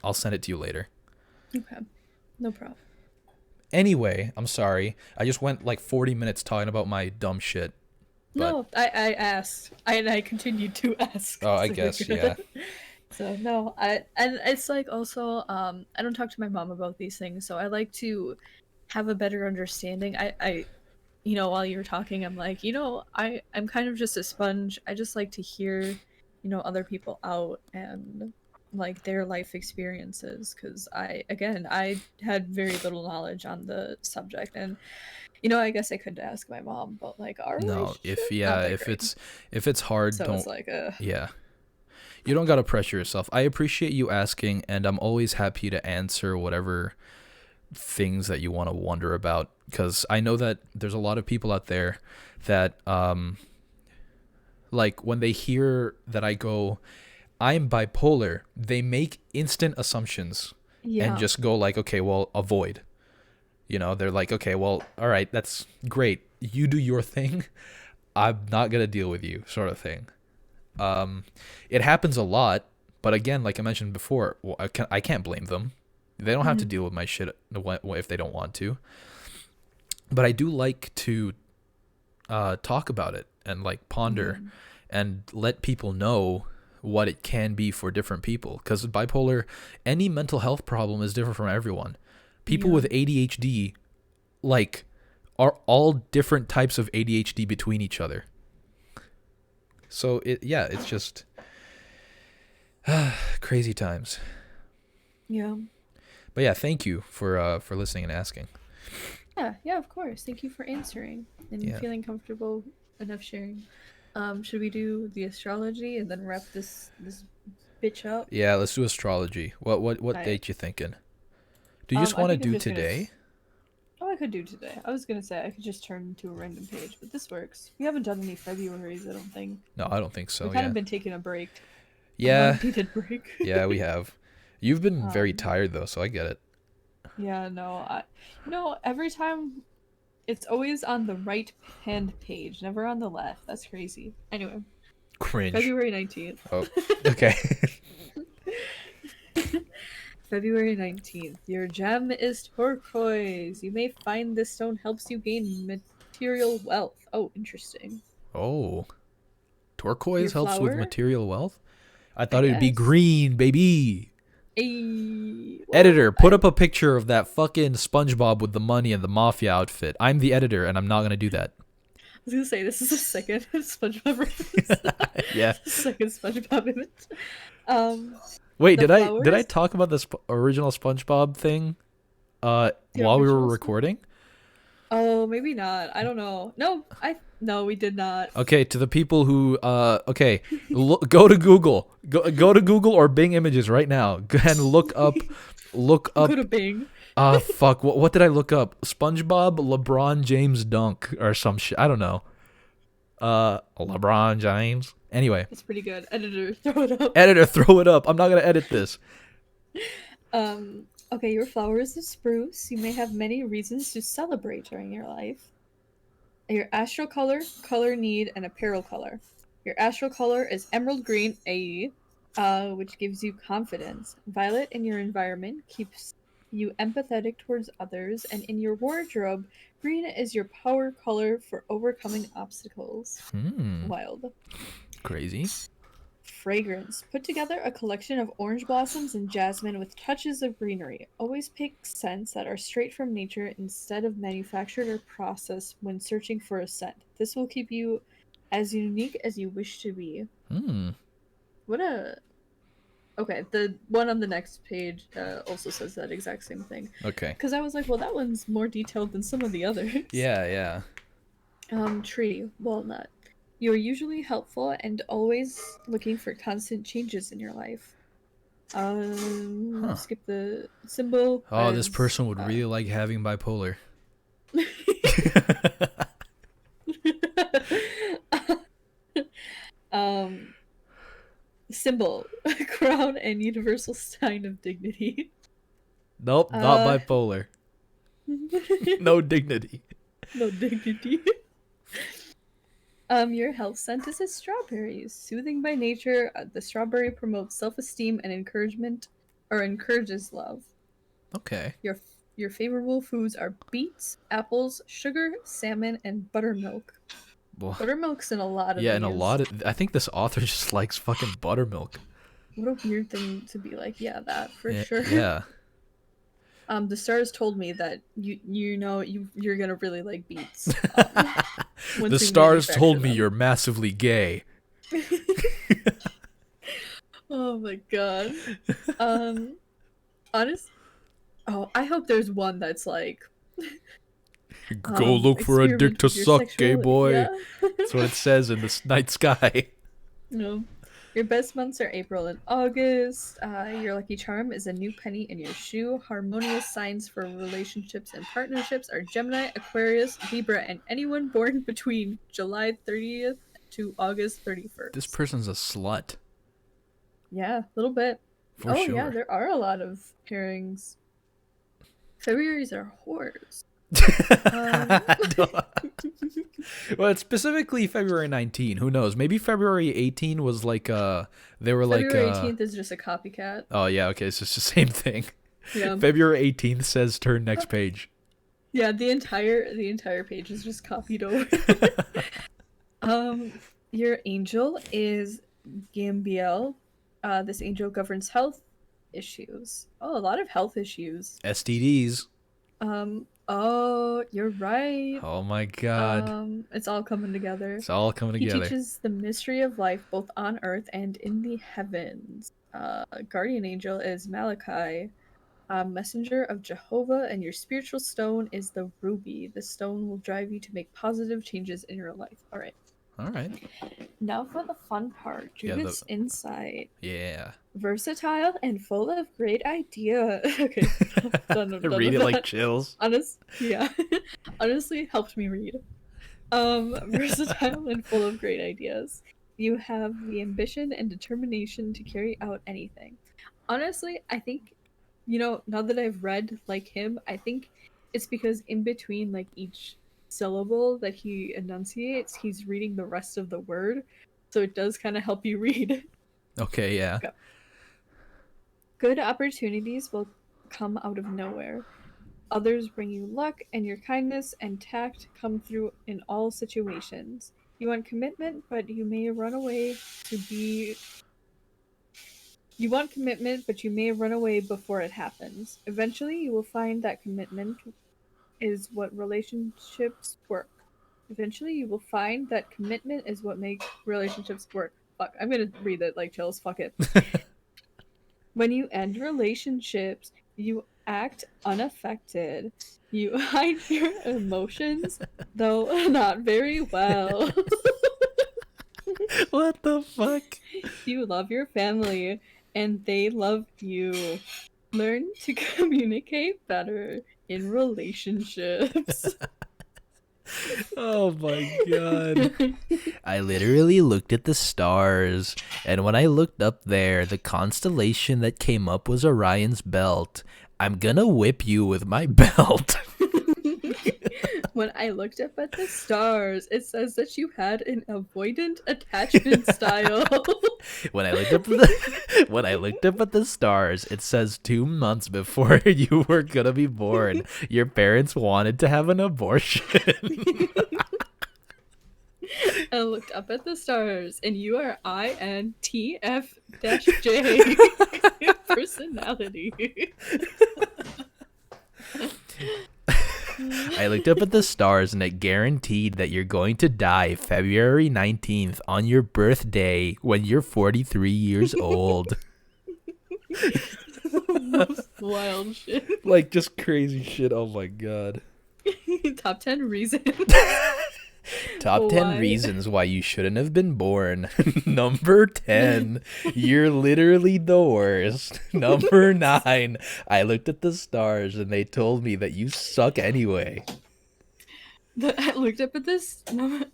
I'll send it to you later. Okay. No problem. Anyway, I'm sorry. I just went like 40 minutes talking about my dumb shit. But No, I asked. I continued to ask. oh, I So you're guess good. yeah. So no, and it's like also I don't talk to my mom about these things, so I like to have a better understanding. While you were talking, I'm like, I'm kind of just a sponge. I just like to hear, other people out and like their life experiences because I had very little knowledge on the subject and I guess I could ask my mom, but like our No, relationship not that great. if it's hard, So don't it's like yeah. You don't got to pressure yourself. I appreciate you asking, and I'm always happy to answer whatever things that you want to wonder about because I know that there's a lot of people out there that like when they hear that I go I'm bipolar, they make instant assumptions and yeah. just go like, okay, well, avoid. They're like, okay, well, all right, that's great. You do your thing. I'm not gonna deal with you, sort of thing. Um, it happens a lot, but again, like I mentioned before, well, I can't blame them. They don't have to Mhm. deal with my shit if they don't want to. But I do like to talk about it and like ponder Yeah. and let people know what it can be for different people. Because bipolar, any mental health problem is different from everyone. People Yeah. with ADHD, like, are all different types of ADHD between each other. So it's just crazy times. Yeah. But yeah, thank you for listening and asking. Yeah, of course. Thank you for answering and Yeah. feeling comfortable enough sharing. Should we do the astrology and then wrap this bitch up? Yeah, let's do astrology. What I date you thinking? Do you just I want to think I'm do just gonna today? Oh, I could do today. I was gonna say I could just turn to a random page, but this works. We haven't done any Februarys, I don't think. No, I don't think We've so. kind Yeah. of been taking a break. A Yeah. long-needed break. Yeah, we have. You've been very Um, tired though, so I get it. yeah, no, every time it's always on the right hand page, never on the left. That's crazy. Anyway, Cringe. February 19th. Oh, okay. February 19th. Your gem is turquoise. You may find this stone helps you gain material wealth. Oh, interesting. Oh, Your turquoise helps with flower? material wealth? I I thought it'd be guess. green, baby. Well, Editor, put up a picture of that fucking SpongeBob with the money and the mafia outfit. I'm the editor, and I'm not gonna do that. was gonna say this is the second SpongeBob reference. Yeah. Second SpongeBob image. Um, Wait, the did I flowers. talk about the original SpongeBob thing The while we were original recording? Oh, maybe not. I don't know. No, we did not. Okay, to the people who okay, go to Google. Go to Google or Bing Images right now and look Go up to Bing. fuck, what did I look up? SpongeBob LeBron James dunk or some shit. I don't know. LeBron James. Anyway, That's pretty good. Editor, throw it up. editor, throw it up. I'm not going to edit this. Okay, your flower is the spruce. You may have many reasons to celebrate during your life. Your astral color need, and apparel color. Your astral color is emerald green, which gives you confidence. Violet in your environment keeps You empathetic towards others, and in your wardrobe, green is your power color for overcoming obstacles. Wild. Crazy. Fragrance. Put together a collection of orange blossoms and jasmine with touches of greenery. Always pick scents that are straight from nature instead of manufactured or processed when searching for a scent. This will keep you as unique as you wish to be. What a... Okay, the one on the next page also says that exact same thing. Okay. Because I was like, well, that one's more detailed than some of the others. Yeah. Tree. Walnut. You are usually helpful and always looking for constant changes in your life. Skip the symbol. Oh, this person would really like having bipolar. Symbol. Crown and universal sign of dignity. Nope, not bipolar. No dignity. No dignity. Your health scent is strawberries. Soothing by nature, the strawberry promotes self-esteem and encouragement, or encourages love. Okay. Your favorable foods are beets, apples, sugar, salmon, and buttermilk. Well, Buttermilk's in a lot of yeah, these. and a lot of... I think this author just likes fucking buttermilk. What a weird thing to be like, yeah, that for sure. Yeah. The stars told me that you're gonna really like beets. The stars told me you're massively gay. Oh my god. I hope there's one that's like go look for a dick to suck, gay boy. Yeah. That's what it says in the night sky. No. Your best months are April and August. Your lucky charm is a new penny in your shoe. Harmonious signs for relationships and partnerships are Gemini, Aquarius, Libra, and anyone born between July 30th to August 31st. This person's a slut. Yeah, a little bit. For sure. Yeah, there are a lot of pairings. February's are whores. Well, it's specifically February 19. Who knows? Maybe February 18 was like they were February like 18th is just a copycat. Oh yeah, okay, it's just the same thing. Yeah. February 18th says turn next page. Yeah, the entire page is just copied over. Your angel is Gambiel. This angel governs health issues. Oh, a lot of health issues. STDs. Oh, you're right. Oh my god. It's all coming together. It's all coming He together. teaches the mystery of life both on earth and in the heavens. Guardian angel is Malachi. Messenger of Jehovah, and your spiritual stone is the ruby. The stone will drive you to make positive changes in your life. All right. Now for the fun part. Judith's insight. Yeah. Versatile and full of great ideas. Okay. Done Read it like chills. Honestly, helped me read. Versatile and full of great ideas. You have the ambition and determination to carry out anything. Honestly, I think, now that I've read like him, I think it's because in between like each syllable that he enunciates, he's reading the rest of the word, so it does kind of help you read. Okay, yeah. Okay. Good opportunities will come out of nowhere. Others bring you luck, and your kindness and tact come through in all situations. You want commitment, but you may run away before it happens. Eventually, you will find that commitment is what relationships work. Fuck, I'm gonna read it like chills. Fuck it. When you end relationships, you act unaffected. You hide your emotions, though not very well. What the fuck? You love your family, and they love you. Learn to communicate better in relationships. Oh my god. I literally looked at the stars, and when I looked up there, the constellation that came up was Orion's belt. I'm gonna whip you with my belt. When I looked up at the stars, it says that you had an avoidant attachment style. When I looked up at the when I looked up at the stars, it says 2 months before you were gonna be born, your parents wanted to have an abortion. I looked up at the stars, and you are INTF-J personality. I looked up at the stars and it guaranteed that you're going to die February 19th on your birthday when you're 43 years old. Most wild shit. Like, just crazy shit. Oh my god. Top 10 reasons. Top 10 Why? reasons why you shouldn't have been born. Number 10, you're literally the worst. Number 9, I looked at the stars and they told me that you suck anyway. I looked up at this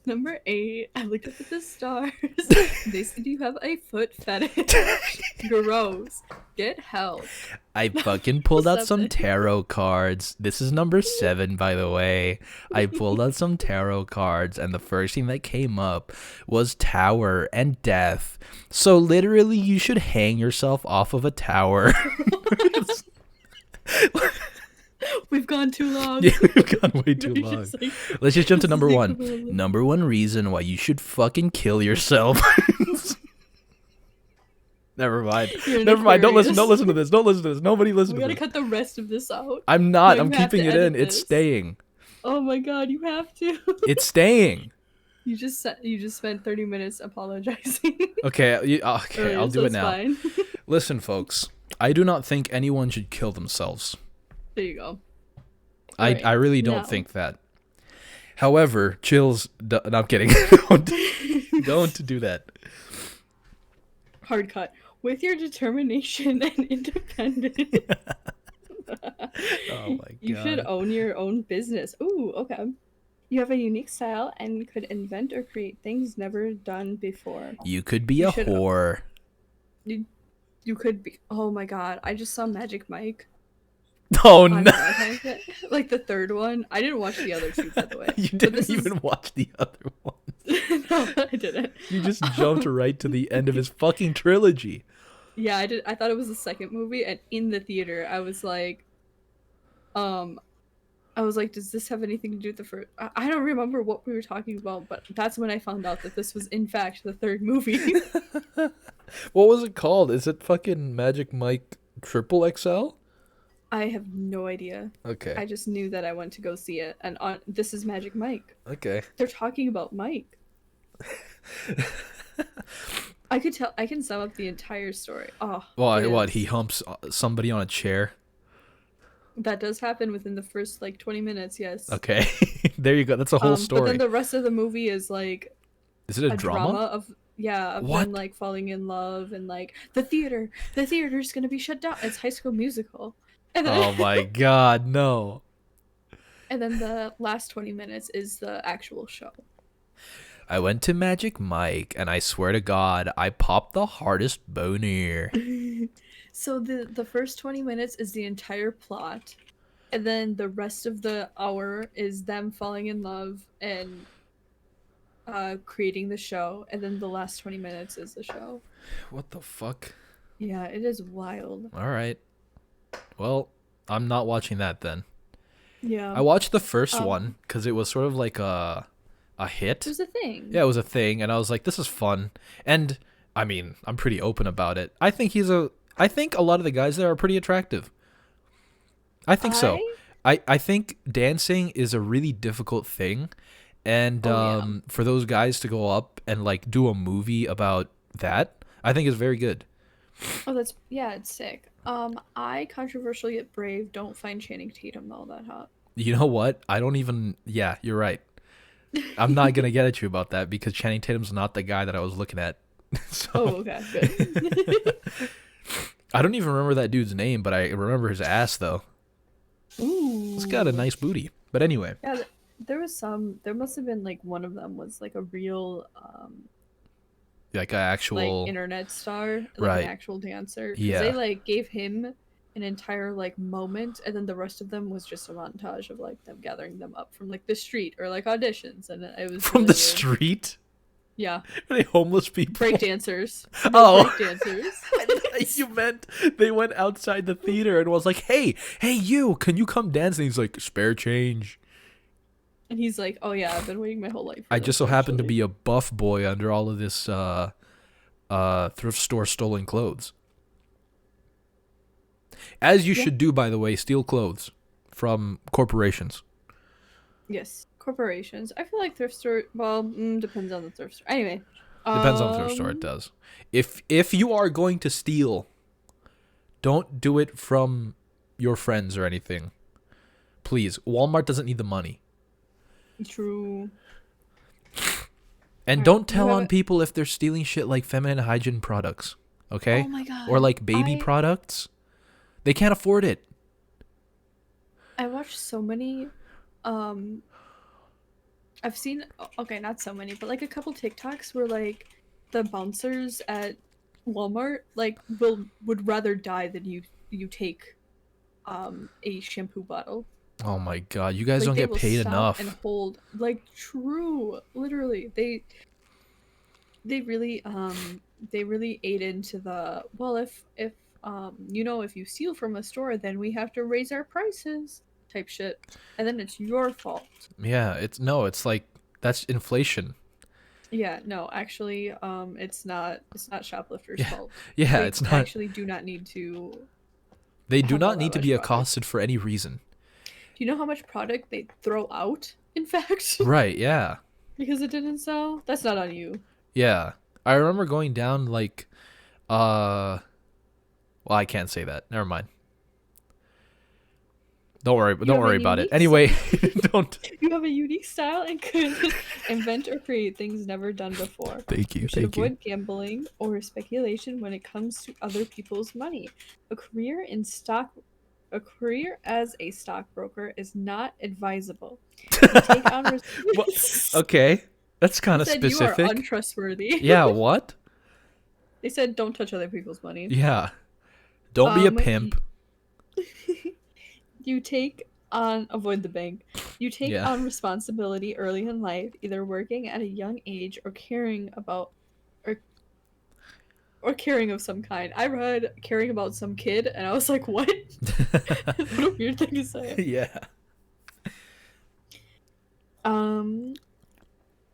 number 8. I looked up at the stars. They said you have a foot fetish. Gross. Get help. I fucking pulled out some 7. tarot cards. This is number 7, by the way. I pulled out some tarot cards, and the first thing that came up was tower and death. So literally, you should hang yourself off of a tower. We've gone too long. Yeah, we've gone way too We're long. just like, Let's just jump to this number is 1. equivalent. Number 1 reason why you should fucking kill yourself. Never mind. You're Never mind. Don't listen. nefarious. Don't listen to this. Don't listen to this. Nobody listen We to gotta this. cut the rest of this out. I'm not. No, I'm you have keeping to it in. edit It's this. staying. Oh my god, you have to. It's staying. You just spent 30 minutes apologizing. Okay. Okay. Earlier, I'll do so it it's now. fine. Listen, folks. I do not think anyone should kill themselves. There you go. I Alright, really don't now. think that. However, chills. No, I'm kidding. Don't do that. Hard cut. With your determination and independence, Oh my you should god. own your own business. Ooh, okay. You have a unique style and could invent or create things never done before. You could be You a should- whore. You could be. Oh my god, I just saw Magic Mike. Oh on no. Valentine's Day. Like the third one. I didn't watch the other two, by the way. You But didn't this is- even watch the other one. No, I didn't. You just jumped right to the end of his fucking trilogy. Yeah, I did. I thought it was the second movie, and in the theater, I was like, does this have anything to do with the first? I don't remember what we were talking about, but that's when I found out that this was in fact the third movie. What was it called? Is it fucking Magic Mike Triple XL? I have no idea. Okay. I just knew that I went to go see it, and this is Magic Mike. Okay. They're talking about Mike. I could tell. I can sum up the entire story. Oh, Well, it what? is- He humps somebody on a chair. That does happen within the first like 20 minutes. Yes. Okay. There you go. That's a whole But story. then the rest of the movie is like Is it a a drama? of What? them like falling in love and like the theater's gonna be shut down. It's High School Musical, and then Oh my god, no. and then the last 20 minutes is the actual show. I went to Magic Mike and I swear to God, I popped the hardest boner. So the first 20 minutes is the entire plot, and then the rest of the hour is them falling in love and creating the show, and then the last 20 minutes is the show. What the fuck? Yeah, it is wild. All right. Well, I'm not watching that then. Yeah. I watched the first Um, one because it was sort of like a hit. It was a thing. Yeah, it was a thing, and I was like, this is fun. And I mean, I'm pretty open about it. I think I think a lot of the guys there are pretty attractive. I think so. I think dancing is a really difficult thing, and Oh, yeah. for those guys to go up and like do a movie about that, I think is very good. Oh, it's sick. I controversial yet brave don't find Channing Tatum all that hot. You know what? I don't even. Yeah, you're right. I'm not gonna get at you about that because Channing Tatum's not the guy that I was looking at. So, Oh, okay, good. I don't even remember that dude's name, but I remember his ass though. Ooh. He's got a nice booty. But anyway, Yeah, there was some. There must have been like one of them was like a real like an actual. like internet star, like Right. an actual dancer. 'Cause Yeah. They like gave him an entire like moment, and then the rest of them was just a montage of like them gathering them up from like the street or like auditions, and it was From really the weird. street? Yeah, Are they homeless people? break dancers. Oh. Break dancers. You meant they went outside the theater and was like, hey, you, can you come dance? And he's like, spare change. And he's like, "Oh yeah, I've been waiting my whole life." For I this, just so happen to actually." be a buff boy under all of this thrift store stolen clothes. As you should do, by the way, steal clothes from corporations. Yes, corporations. I feel like thrift store. Well, depends on the thrift store. Anyway, Depends on the thrift store, it does. If you are going to steal, don't do it from your friends or anything. Please, Walmart doesn't need the money. True. And Alright, don't you tell have on it. people if they're stealing shit like feminine hygiene products, okay? Oh my god. Or like baby products. They can't afford it. I watched so many. I've seen. Okay, not so many, but like a couple TikToks where like the bouncers at Walmart like would rather die than you take a shampoo bottle. Oh my god, you guys Like don't they get will paid stop enough. and hold. Like true, literally they really ate into the well if if you steal from a store then we have to raise our prices type shit, and then it's your fault. Yeah, it's like that's inflation. Yeah, no, actually, it's not shoplifters' fault. Yeah, They it's not. actually do not need to. They do have all not need that to be much profit. accosted for any reason. Do you know how much product they throw out? In fact, Right, yeah. because it didn't sell. That's not on you. Yeah. I remember going down like well, I can't say that. Never mind. Don't worry have a about it. unique Anyway, don't. You have a unique style and could invent or create things never done before. Thank you. You should Thank you. avoid gambling or speculation when it comes to other people's money. A career as a stockbroker is not advisable. You take on What? Okay. That's kind of They said you specific. are untrustworthy. Yeah, what? They said don't touch other people's money. Yeah. Don't be a Um, pimp. You take on avoid the bank. You take Yeah. on responsibility early in life, either working at a young age or caring about or caring of some kind. I read caring about some kid and I was like, what? What a weird thing to say. Yeah.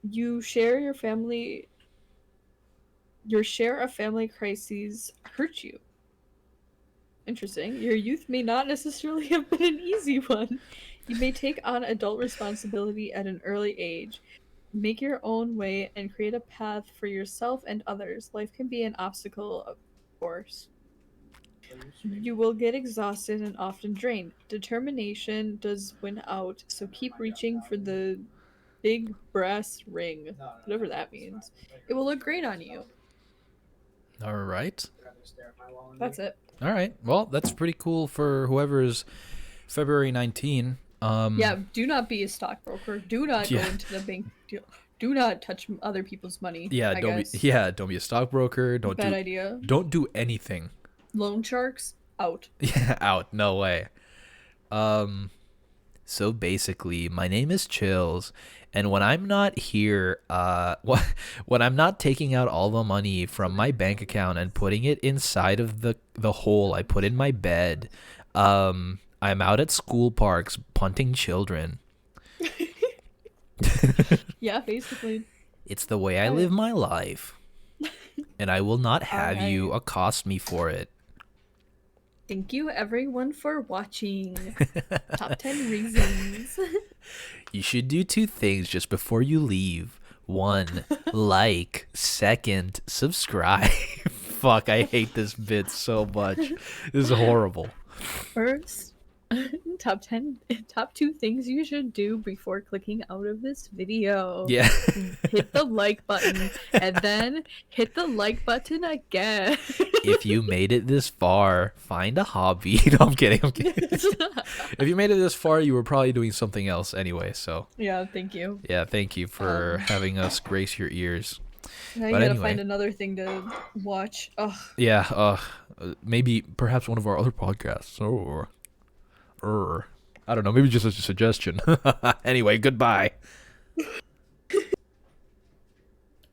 You share your family. Your share of family crises hurt you. Interesting. Your youth may not necessarily have been an easy one. You may take on adult responsibility at an early age. Make your own way and create a path for yourself and others. Life can be an obstacle, of course. You will get exhausted and often drained. Determination does win out, so keep reaching for the big brass ring, whatever that means. It will look great on you. All right. That's it. All right. Well, that's pretty cool for whoever's February 19. Yeah, do not be a stockbroker. Do not go Yeah. into the bank. Do not touch other people's money. Yeah, I guess. don't be a stockbroker. Bad idea. Don't do anything. Loan sharks out. Yeah, out. No way. So basically, my name is Chills, and when I'm not here, when I'm not taking out all the money from my bank account and putting it inside of the hole I put in my bed, I'm out at school parks punting children. Yeah, basically. It's the way I live my life, and I will not have you Alright. accost me for it. Thank you, everyone, for watching. Top 10 reasons. You should do 2 things just before you leave. 1, like. 2, subscribe. Fuck, I hate this bit so much. This is horrible. First, top 2 things you should do before clicking out of this video. Yeah. Hit the like button and then hit the like button again. If you made it this far, find a hobby. No, I'm kidding. If you made it this far, you were probably doing something else anyway, so. Yeah, thank you. Yeah, thank you for having us grace your ears. Now you But gotta anyway. find another thing to watch. Ugh. Yeah, maybe perhaps one of our other podcasts. I don't know, maybe just a suggestion. Anyway, goodbye.